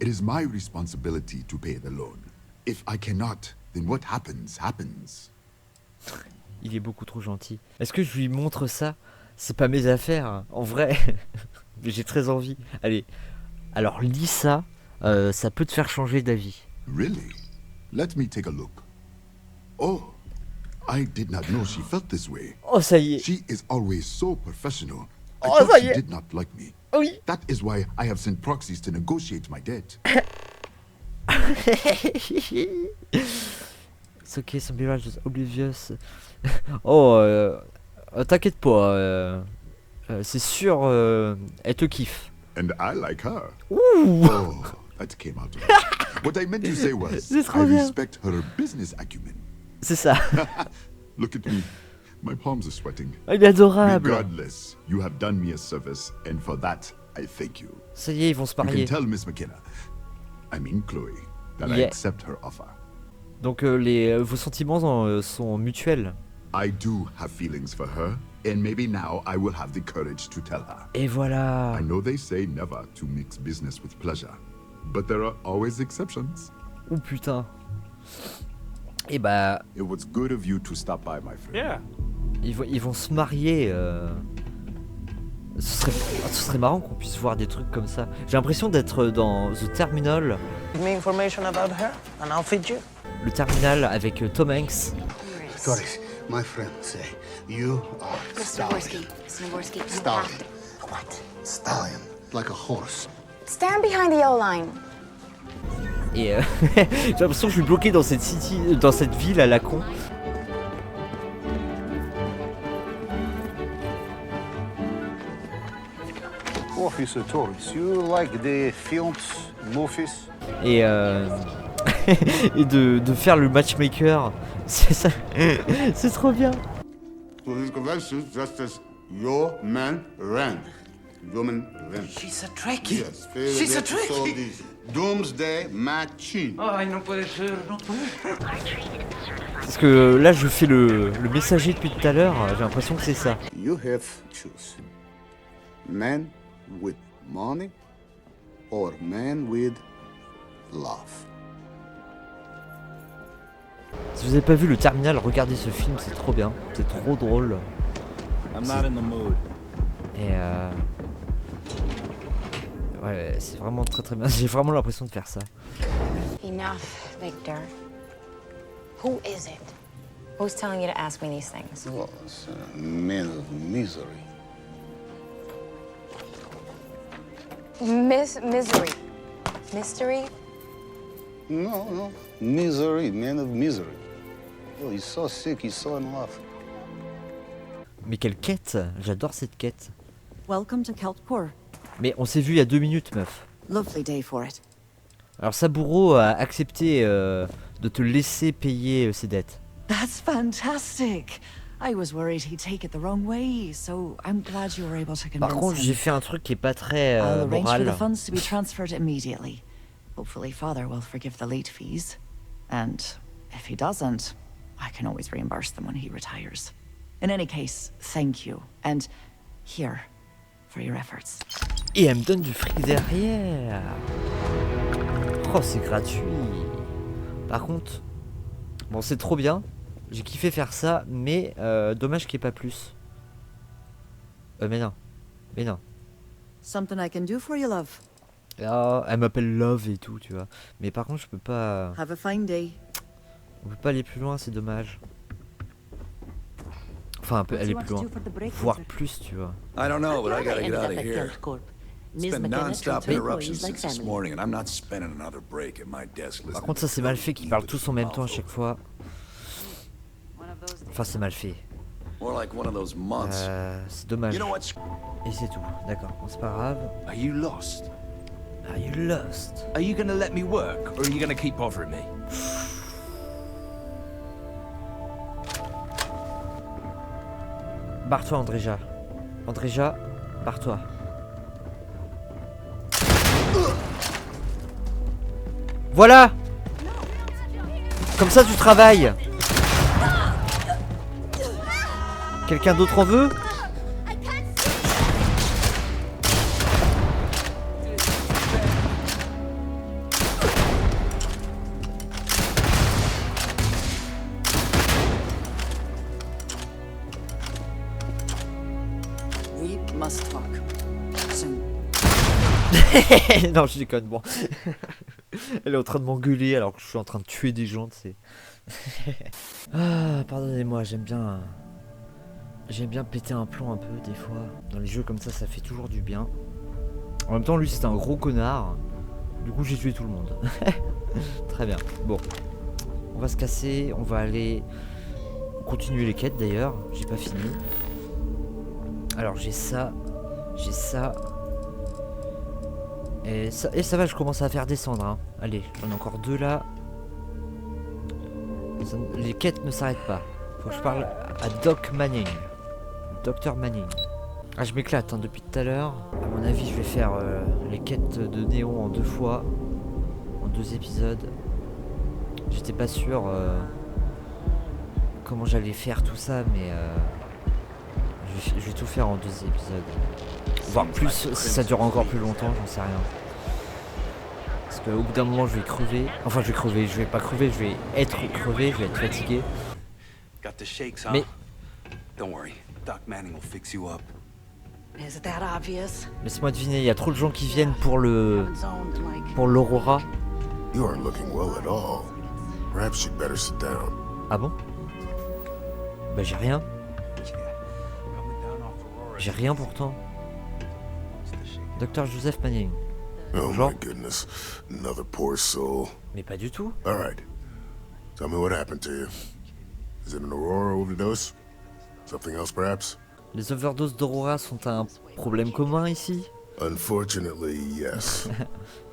It is my responsibility to pay the loan. If I cannot, then what happens, happens. Il est beaucoup trop gentil. Est-ce que je lui montre ça? C'est pas mes affaires, hein. En vrai. Mais j'ai très envie. Allez, alors lis ça, ça peut te faire changer d'avis. Really? Let me take a look. Oh, I did not know she felt this way. Oh, ça y est. She is always so professional. I Oh, thought ça y she est. did not like me. Oui. That is why I have sent proxies to negotiate my debt. It's okay, some people are just oblivious. Oh, t'inquiète pas, c'est sûr, elle te kiffe. And I like her. Ouh. Oh, that came out right. What I meant to say was, C'est trop I bien. respect her business acumen. C'est ça. Look at me. My palms are sweating. Il est adorable. Regardless, you have done me a service, and for that, I thank you. Ça y est, ils vont se You marier. can tell Miss McKenna, I mean Chloe, that I Yeah. accept her offer. Donc vos sentiments sont mutuels. I do have feelings for her, and maybe now I will have the courage to tell her. Et voilà. I know they say never to mix business with pleasure, but there are always exceptions. Oh putain. Et bah. It was good of you to stop by, my friend. Yeah. Ils vont se marier. Ce serait marrant qu'on puisse voir des trucs comme ça. J'ai l'impression d'être dans The Terminal. Give me information about her, and I'll feed you. Le Terminal avec Tom Hanks. Doris, my friend say you are stallion. Stallion. What? Stallion, like a horse. Stand behind the yellow line. Et j'ai l'impression que je suis bloqué dans cette ville à la con. Officer Torres, you like the films, movies? Et et de faire le matchmaker, c'est ça, c'est trop bien. Political conventions just as your man ran. Woman ran. She's a Trekkie. Yes, She's a they saw Trekkie. this Doomsday Machine. Ay, no puede ser, no puede ser. Parce que là je fais le messager depuis tout à l'heure, j'ai l'impression que c'est ça. You have choose. Man with money or man with love. Si vous avez pas vu le Terminal, regardez ce film, c'est trop bien, c'est trop drôle. I'm not in the mood. Et ouais, c'est vraiment très très bien, j'ai vraiment l'impression de faire ça. Enough, Victor. Who is it? Who's telling you to ask me these things? Well, it's a man of misery. Misery. Mystery? No. Misery, man of misery. Oh, he's so sick, he's so in love. Mais quelle quête, j'adore cette quête. Welcome to Keltpur. Mais on s'est vu il y a 2 minutes, meuf. Lovely day for it. Alors SABURO a accepté de te laisser payer ses dettes. That's fantastic. I was worried he'd take it the wrong way, so I'm glad you were able to convince Par contre, him. j'ai fait un truc qui est pas très I'll arrange for moral. the funds to be transferred immediately. Hopefully Father will forgive the late fees. And if he doesn't, I can always reimburse them when he retires. In any case, thank you. And here, for your efforts. Et elle me donne du fric derrière. Oh, c'est gratuit. Par contre, bon, c'est trop bien. J'ai kiffé faire ça, mais dommage qu'il n'y ait pas plus. Mais non. Something I can do for you, love. Ah, elle m'appelle Love et tout, tu vois. Mais par contre, je peux pas. Have a fine day. On peut pas aller plus loin, c'est dommage. Enfin, un peu aller plus loin. Voire plus, tu vois. I don't know, but I gotta get out of Ended up at here. Keltcorp. It's Ms. been McKenna non-stop treats interruptions employees like since this family. morning, and I'm not spending another break at my desk listening Par contre, ça c'est mal fait qu'ils parlent tous en même temps à chaque fois. Enfin, c'est mal fait. C'est dommage. Et c'est tout. D'accord, bon, c'est pas grave. Are you lost? Are you lost? Are you gonna let me work, or are you gonna keep bothering me? Barre-toi, Andréja. Andréja, barre-toi. Voilà! Comme ça, tu travailles. Quelqu'un d'autre en veut? We must talk soon. Non, je déconne, bon. Elle est en train de m'engueuler alors que je suis en train de tuer des gens, tu sais. Ah, pardonnez-moi, j'aime bien péter un plomb un peu des fois. Dans les jeux comme ça fait toujours du bien. En même temps, lui c'était un gros connard. Du coup, j'ai tué tout le monde. Très bien. Bon, on va se casser, on va aller continuer les quêtes d'ailleurs. J'ai pas fini. Alors j'ai ça, et ça va, je commence à faire descendre, hein. Allez, j'en ai encore 2 là. Les quêtes ne s'arrêtent pas. Faut que je parle à Doc Manning. Dr Manning. Ah, je m'éclate hein, depuis tout à l'heure. À mon avis, je vais faire les quêtes de Néon en 2 fois. En 2 épisodes. J'étais pas sûr comment j'allais faire tout ça, mais je vais tout faire en 2 épisodes. Voire plus, si ça dure encore plus longtemps, j'en sais rien. Parce qu'au bout d'un moment, je vais crever. Enfin, je vais crever, je vais pas crever, je vais être crevé, je vais être fatigué. Mais... Don't worry, Doc Manning will fix you up. Is that obvious? Laisse-moi deviner, il y a trop de gens qui viennent pour l'Aurora. You aren't looking well at all. Perhaps you'd better sit down. Ah bon? Bah j'ai rien. J'ai rien pourtant. Dr Joseph Manning. Oh my goodness, another poor soul. Mais pas du tout. All right, tell me what happened to you. Is it an Aurora overdose? Something else, perhaps? Les overdoses d'Aurora sont un problème commun ici? Unfortunately, yes.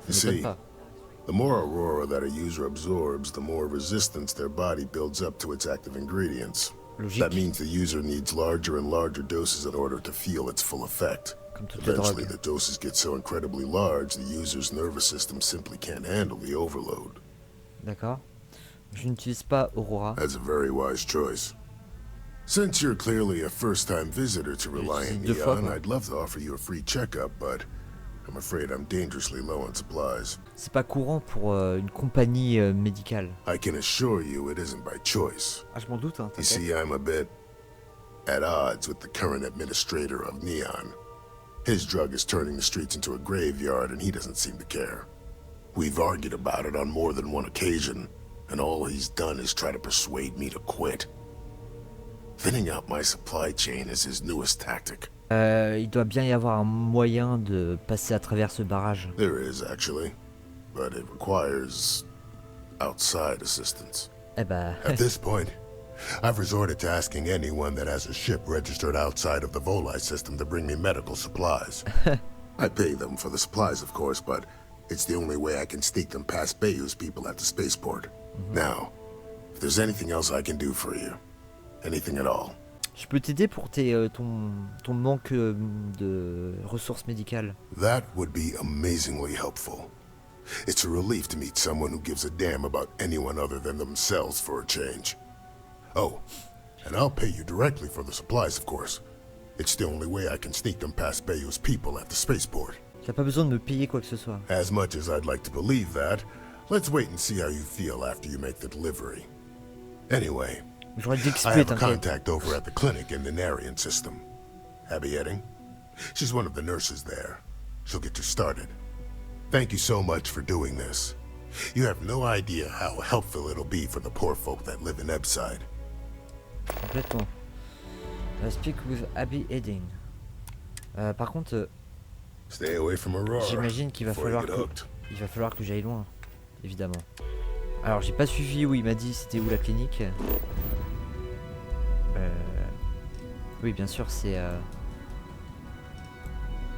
You see, the more Aurora that a user absorbs, the more resistance their body builds up to its active ingredients. Logique. That means the user needs larger and larger doses in order to feel its full effect. Eventually, the doses get so incredibly large, the user's nervous system simply can't handle the overload. D'accord. Je n'utilise pas Aurora. That's a very wise choice. Since you're clearly a first-time visitor to Reliant Neon, I'd love to offer you a free checkup, but I'm afraid I'm dangerously low on supplies. C'est pas courant pour une compagnie médicale. I can assure you it isn't by choice. Ah, je m'en doute, hein. You see, I'm a bit at odds with the current administrator of Neon. His drug is turning the streets into a graveyard, and he doesn't seem to care. We've argued about it on more than one occasion, and all he's done is try to persuade me to quit. Thinning out my supply chain is his newest tactic. Il doit bien y avoir un moyen de passer à travers ce barrage. There is, actually, but it requires outside assistance. Eh bah... At this point, I've resorted to asking anyone that has a ship registered outside of the VOLI system to bring me medical supplies. I pay them for the supplies, of course, but it's the only way I can sneak them past Bayou's people at the spaceport. Now, if there's anything else I can do for you, anything at all. Je peux t'aider pour ton manque de ressources médicales. That would be amazingly helpful. It's a relief to meet someone who gives a damn about anyone other than themselves for a change. Oh, and I'll pay you directly for the supplies, of course. It's the only way I can sneak them past Bayou's people at the spaceport. T'as pas besoin de me payer quoi que ce soit. As much as I'd like to believe that, let's wait and see how you feel after you make the delivery. Anyway, I have a contact over at the clinic in the Narian system. Abby Etten. She's one of the nurses there. She'll get you started. Thank you so much for doing this. You have no idea how helpful it'll be for the poor folk that live in Ebside. Complètement. Speak with Abby Etten. Par contre, j'imagine qu'il va falloir que j'aille loin, évidemment. Alors j'ai pas suivi où il m'a dit c'était où la clinique. Oui, bien sûr, c'est...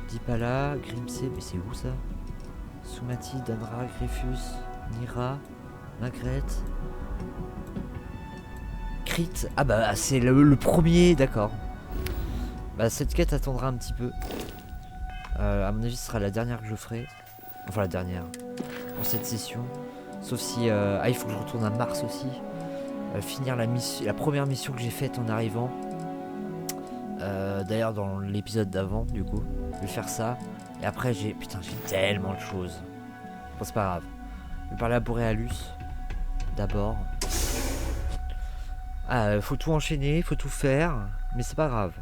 Dipala, Grimsey, mais c'est où ça? Sumati, Danra, Griffus, Nira, Magret... Crit. Ah bah c'est le premier, d'accord. Bah cette quête attendra un petit peu. À mon avis ce sera la dernière que je ferai. Enfin la dernière. Pour cette session. Sauf si... il faut que je retourne à Mars aussi. Finir la première mission que j'ai faite en arrivant. D'ailleurs dans l'épisode d'avant du coup. Je vais faire ça. Et après j'ai... Putain j'ai tellement de choses. Bon c'est pas grave. Je vais parler à Borealus. D'abord. Ah, faut tout enchaîner, faut tout faire, mais c'est pas grave.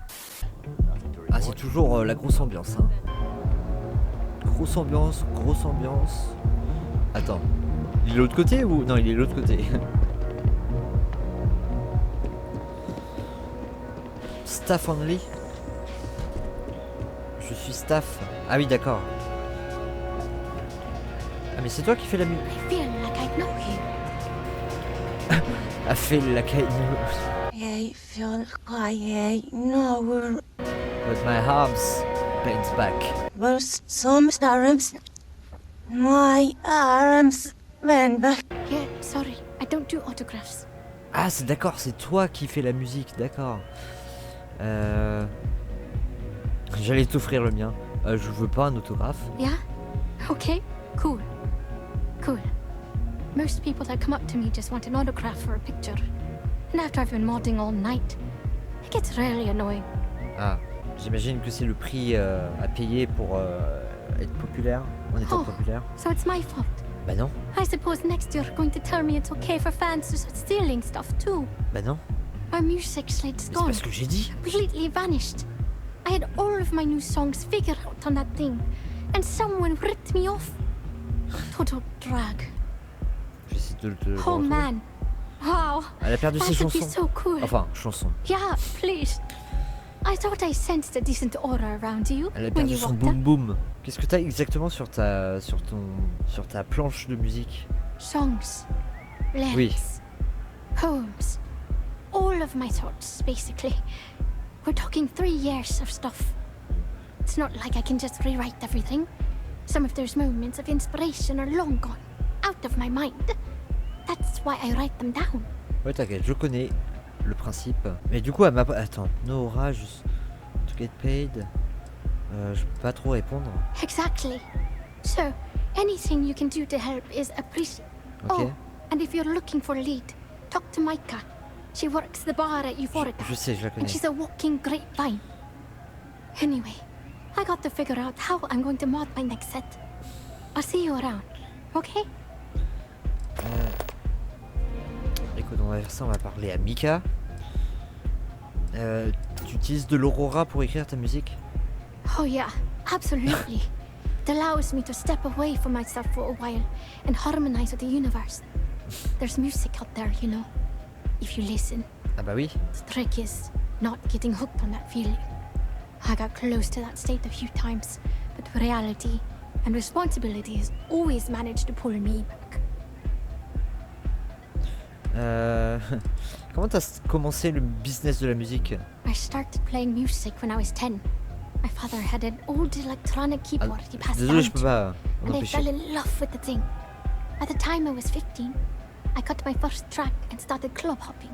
Ah, c'est toujours la grosse ambiance, hein. Grosse ambiance, grosse ambiance. Attends, il est de l'autre côté ou... Non, il est de l'autre côté. Staff only. Je suis staff. Ah oui, d'accord. Ah, mais c'est toi qui fais la musique. I feel like I know. But my arms bends back. But sometimes my arms bend back. Yeah, sorry, I don't do autographs. Ah, c'est d'accord, c'est toi qui fais la musique, d'accord. J'allais t'offrir le mien. Je veux pas un autographe. Yeah? Okay, cool. Cool. Most people that come up to me just want an autograph or a picture. And after I've been modding all night, it gets really annoying. Ah, j'imagine que c'est le prix à payer pour être populaire, en étant populaire. So it's my fault. Bah non. I suppose next you're going to tell me it's okay for fans to start stealing stuff too. Bah non. My music slate's gone. C'est pas ce que j'ai dit. Completely vanished. I had all of my new songs figured out on that thing, and someone ripped me off. Total drag. J'essaie de le Oh man. Wow. Elle a perdu ses chansons. So cool. Enfin, chansons. Yeah, please. I thought I sensed a decent aura around you. Elle a perdu son boom boom. Qu'est-ce que t'as exactement sur ta planche de musique? Songs, lyrics, oui. Poems, all of my thoughts, basically. We're talking 3 years of stuff. It's not like I can just rewrite everything. Some of those moments of inspiration are long gone, out of my mind. That's why I write them down. Ouais, t'inquiète, je connais le principe. Mais du coup, elle m'a... Attends, no aura, just to get paid. Je peux pas trop répondre. Exactly. So, anything you can do to help is appreciated. Okay. Oh, and if you're looking for a lead, talk to Micah. She works the bar at Euphorica. Je sais, je la connais. And she's a walking grapevine. Anyway, I got to figure out how I'm going to mod my next set. I'll see you around, okay? Écoute, on va faire ça, on va parler à Mika. Tu utilises de l'aurora pour écrire ta musique? Oh yeah, absolutely. It allows me to step away from myself for a while and harmonize with the universe. There's music out there, you know, if you listen. Ah bah oui. The trick is not getting hooked on that feeling. I got close to that state a few times, but reality and responsibility has always managed to pull me back. Comment t'as commencé le business de la musique? I started playing music when I was 10. My father had an old electronic keyboard he passed Désolé, down je peux pas and I fell in love with the thing. By the time I was 15, I got my first track and started club hopping.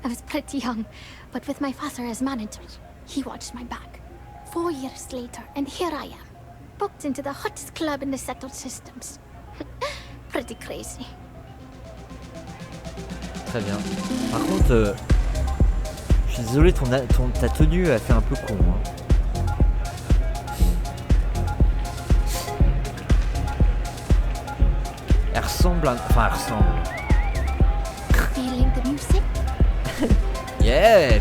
I was pretty young, but with my father as manager, he watched my back. 4 years later, and here I am, booked into the hottest club in the settled systems. Pretty crazy. Très bien. Par contre, je suis désolé, ta tenue a fait un peu con. Hein. Elle ressemble à... Enfin, elle ressemble. Feeling the music? Yeah!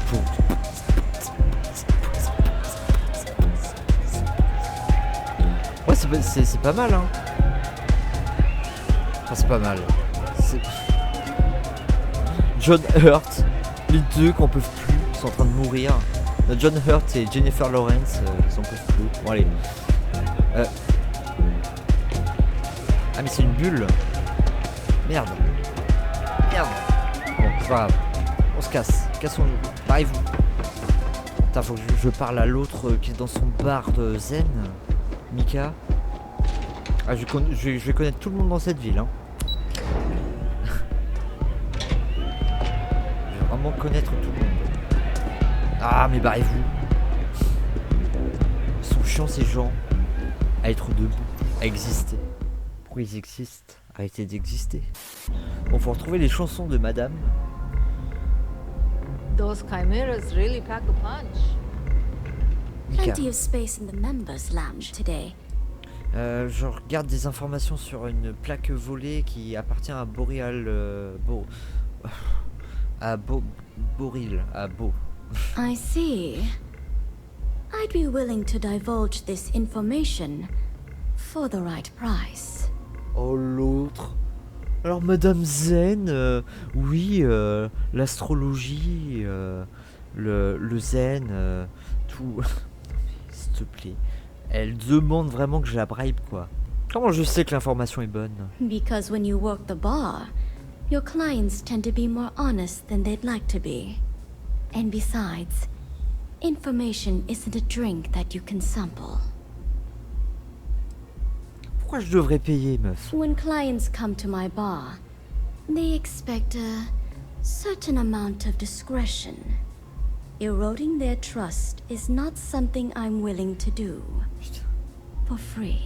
Ouais, c'est pas mal, hein. Enfin, c'est pas mal. John Hurt, les deux qu'on peut plus sont en train de mourir. John Hurt et Jennifer Lawrence, ils en peuvent plus. Bon allez. Ah mais c'est une bulle. Merde. Merde. Bon, c'est pas grave. On se casse. Cassons-nous. Barrez-vous. Putain, faut que je parle à l'autre qui est dans son bar de zen. Mika. Ah, je vais connaître tout le monde dans cette ville. Hein. Je vais vraiment connaître tout le monde. Ah, mais barrez-vous. Ils sont chiants ces gens. À être debout, à exister. Pourquoi ils existent? Arrêtez d'exister. Bon, faut retrouver les chansons de Madame. Those chimeras really pack a punch. Mika. Plenty of space in the members' lounge today. Je regarde des informations sur une plaque volée qui appartient à Boreal. Boril. À Beau. I see. I'd be willing to divulge this information for the right price. Oh, l'autre. Alors, Madame Zen, oui, l'astrologie, le zen, tout. S'il te plaît. Elle demande vraiment que je la bribe, quoi. Comment je sais que l'information est bonne? Because when you work the bar, your clients tend to be more honest than they'd like to be. And besides, information isn't a drink that you can sample. Pourquoi je devrais payer, meuf? When clients come to my bar, they expect a certain amount of discretion. Eroding their trust is not something I'm willing to do. For free.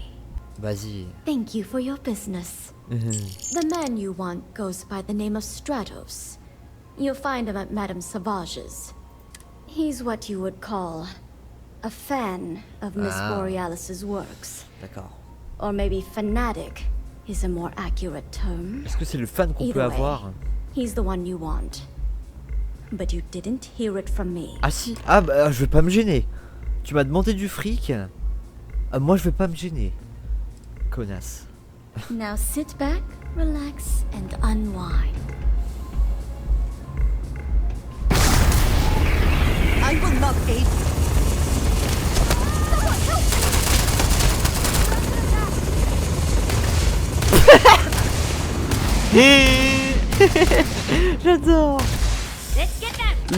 Vas-y. Thank you for your business. The man you want goes by the name of Stratos. You'll find him at Madame Savage's. He's what you would call a fan of Miss Borealis's works. D'accord. Or maybe fanatic is a more accurate term. Est-ce que c'est le fan qu'on peut avoir? He's the one you want. But you didn't hear it from me. Ah si. Ah bah je vais pas me gêner. Tu m'as demandé du fric. Moi je vais pas me gêner. Connasse. Now sit back, relax and unwind. I will not aid you. J'adore.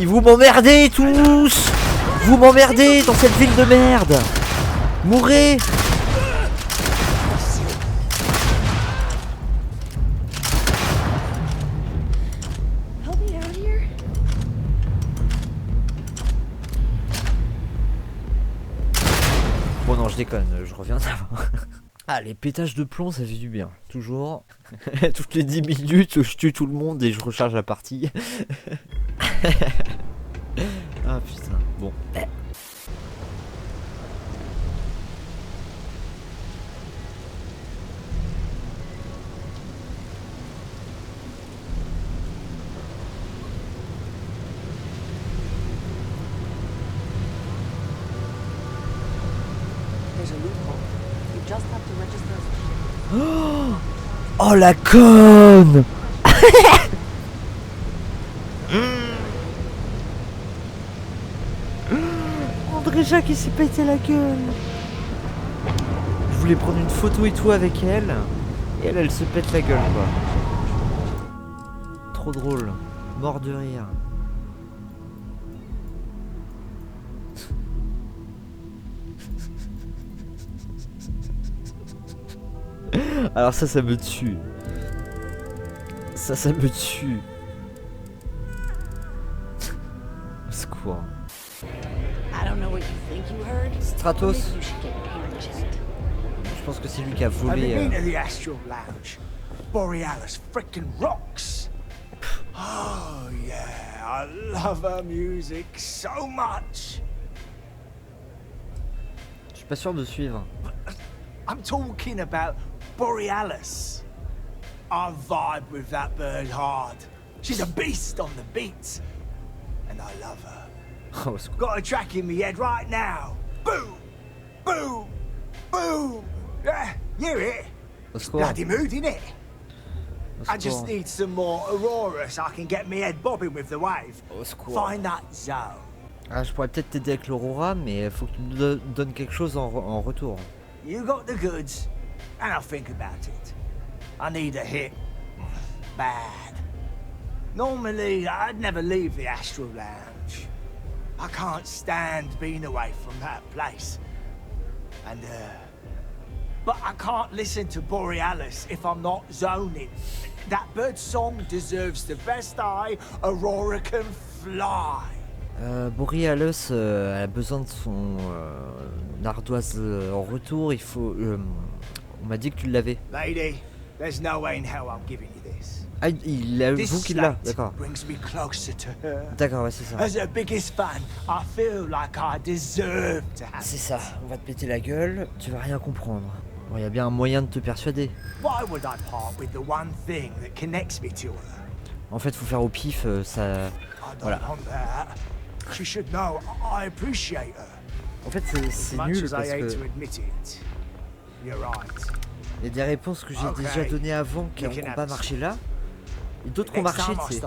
Et vous m'emmerdez tous. Vous m'emmerdez dans cette ville de merde. Mourrez. Bon non, je déconne, je reviens d'avant. Ah, les pétages de plomb, ça fait du bien. Toujours. Toutes les 10 minutes, je tue tout le monde et je recharge la partie. Ah putain, bon. Oh la conne. André Jacques il s'est pété la gueule. Je voulais prendre une photo et tout avec elle. Et elle se pète la gueule quoi. Trop drôle. Mort de rire. Alors ça me tue. Ça me tue. Au secours. Stratos. Je pense que c'est lui qui a volé. Borealis frickin' rocks. Oh yeah, I love her music so much. Je suis pas sûr de suivre. I'm talking about Borealis. I vibe with that bird hard. She's a beast on the beat. And I love her. Oh, got a track in my head right now. Boom! Boom! Boom! Yeah, hear it? It's bloody mood, innit? I just need some more Aurora so I can get my head bobbing with the wave. Find that zone. Ah, je pourrais peut-être t'aider avec l'Aurora, mais faut que tu me donnes quelque chose en retour. You got the goods, and I'll think about it. I need a hit. Bad. Normally, I'd never leave the Astral Lounge. I can't stand being away from that place. And, but I can't listen to Borealis if I'm not zoning. That bird's song deserves the best eye Aurora can fly. Borealis a besoin de son ardoise en retour. Il faut. On m'a dit que tu l'avais. Lady, there's no way in hell I'm giving you this. Ah, il avoue qu'il l'a, d'accord. D'accord, ouais, c'est ça. As her biggest fan, I feel like I deserve to have. C'est ça. On va te péter la gueule. Tu vas rien comprendre. Bon, y a bien un moyen de te persuader. Why would I part with the one thing that connects me to her? En fait, faut faire au pif, ça. Voilà. She should know I appreciate her. En fait, c'est nul parce que. Il y a des réponses que j'ai déjà données avant qui n'ont pas marché là, et d'autres qui ont marché, tu sais.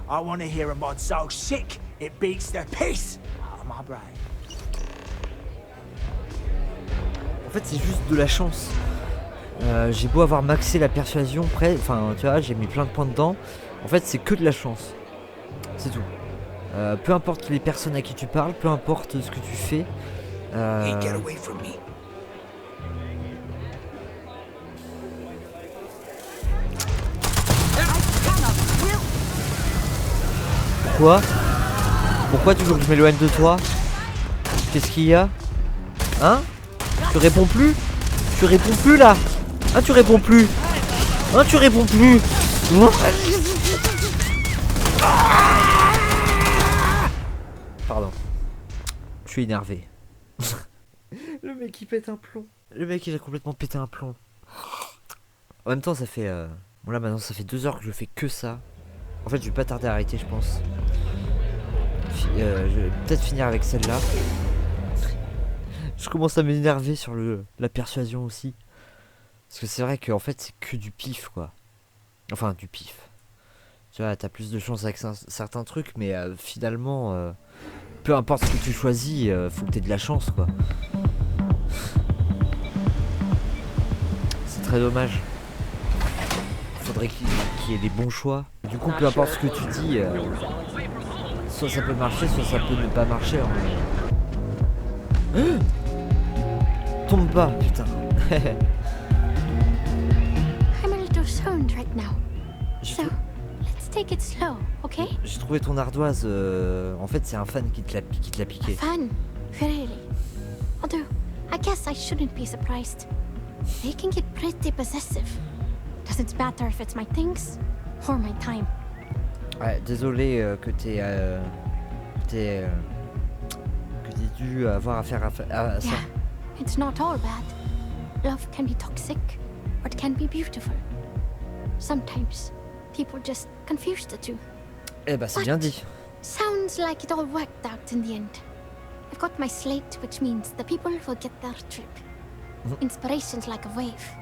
I want to hear a mod so sick it beats the piss out of my brain. En fait, c'est juste de la chance. J'ai beau avoir maxé la persuasion, enfin, tu vois, j'ai mis plein de points dedans. En fait, c'est que de la chance. C'est tout. Peu importe les personnes à qui tu parles, peu importe ce que tu fais. Pourquoi tu veux que je m'éloigne de toi? Qu'est-ce qu'il y a? Hein? Tu réponds plus? Tu réponds plus là? Hein, tu réponds plus? Hein, tu réponds plus? Pardon. Je suis énervé. Le mec il pète un plomb. Le mec il a complètement pété un plomb. En même temps ça fait... Bon là maintenant ça fait 2 heures que je fais que ça. En fait je vais pas tarder à arrêter je pense. Je vais peut-être finir avec celle-là. Je commence à m'énerver sur la persuasion aussi. Parce que c'est vrai qu'en fait c'est que du pif quoi. Enfin du pif. Tu vois, t'as plus de chance avec certains trucs, mais finalement, peu importe ce que tu choisis, faut que t'aies de la chance, quoi. C'est très dommage. Faudrait qu'il y ait des bons choix. Du coup, peu importe ce que tu dis, soit ça peut marcher, soit ça peut ne pas marcher. Tombe pas, putain. I'm a little stoned right now. So, let's take it slow, okay? J'ai trouvé ton ardoise. En fait, c'est un fan qui te l'a piqué. A fan? Really? Although, I guess I shouldn't be surprised. They can get pretty possessive. Doesn't matter if it's my things or my time. Ouais, désolé que t'aies dû avoir affaire à ça. Yeah, it's not all bad. Love can be toxic, or it can be beautiful. Sometimes people just confuse the two. Eh bah c'est bien dit. Sounds like it all worked out in the end. I've got my slate, which means the people will get their trip. Inspiration's like a wave.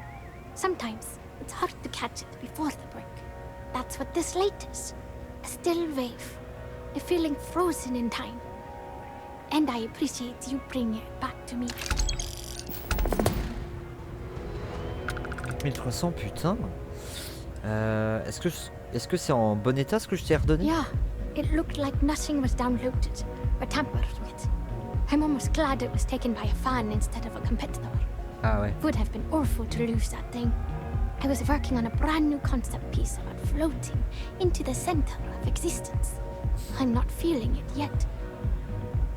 Sometimes it's hard to catch it before the break. That's what this slate is. A still wave. A feeling frozen in time. And I appreciate you bringing it back to me. 1300, putain. Est-ce que c'est en bon état ce que je t'ai redonné? Yeah, it looked like nothing was downloaded or tampered with. I'm almost glad it was taken by a fan instead of a competitor. Ah ouais. It would have been awful to lose that thing. I was working on a brand new concept piece about floating into the center of existence. I'm not feeling it yet.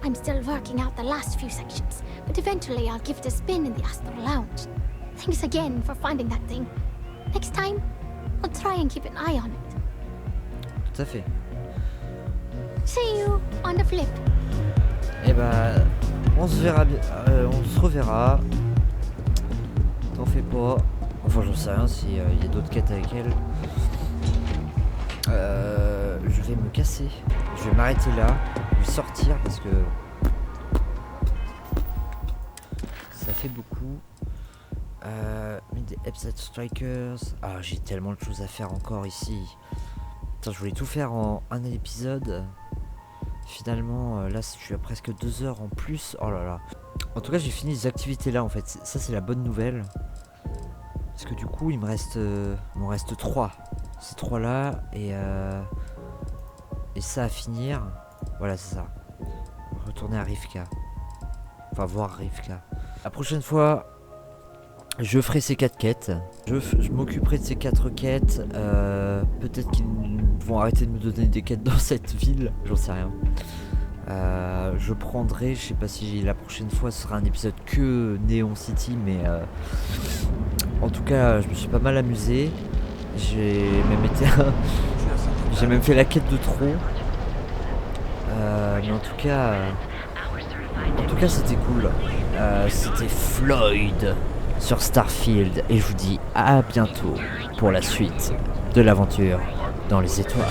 I'm still working out the last few sections, but eventually I'll give it a spin in the Astral Lounge. Thanks again for finding that thing. Next time, I'll try and keep an eye on it. Tout à fait. See you on the flip. Eh bah, on se verra bien. On se reverra. T'en fais pas. Enfin, j'en sais rien s'il y a d'autres quêtes avec elle. Je vais me casser. Je vais m'arrêter là. Je vais sortir parce que ça fait beaucoup. Des Episode Strikers. Ah, j'ai tellement de choses à faire encore ici. Putain, je voulais tout faire en un épisode. Finalement, là, je suis à presque 2 heures en plus. Oh là là. En tout cas, j'ai fini les activités là, en fait. Ça, c'est la bonne nouvelle. Parce que du coup, il me reste 3. Ces 3 là. Et ça à finir. Voilà, c'est ça. retourner à Rivka. Enfin, voir Rivka. La prochaine fois, je ferai ces 4 quêtes. Je m'occuperai de ces 4 quêtes. Peut-être qu'ils vont arrêter de me donner des quêtes dans cette ville. J'en sais rien. Je prendrai, je sais pas si la prochaine fois ce sera un épisode que Neon City, mais en tout cas, je me suis pas mal amusé. J'ai même fait la quête de trop. Mais en tout cas, c'était cool. C'était Floyd sur Starfield, et je vous dis à bientôt pour la suite de l'aventure dans les étoiles.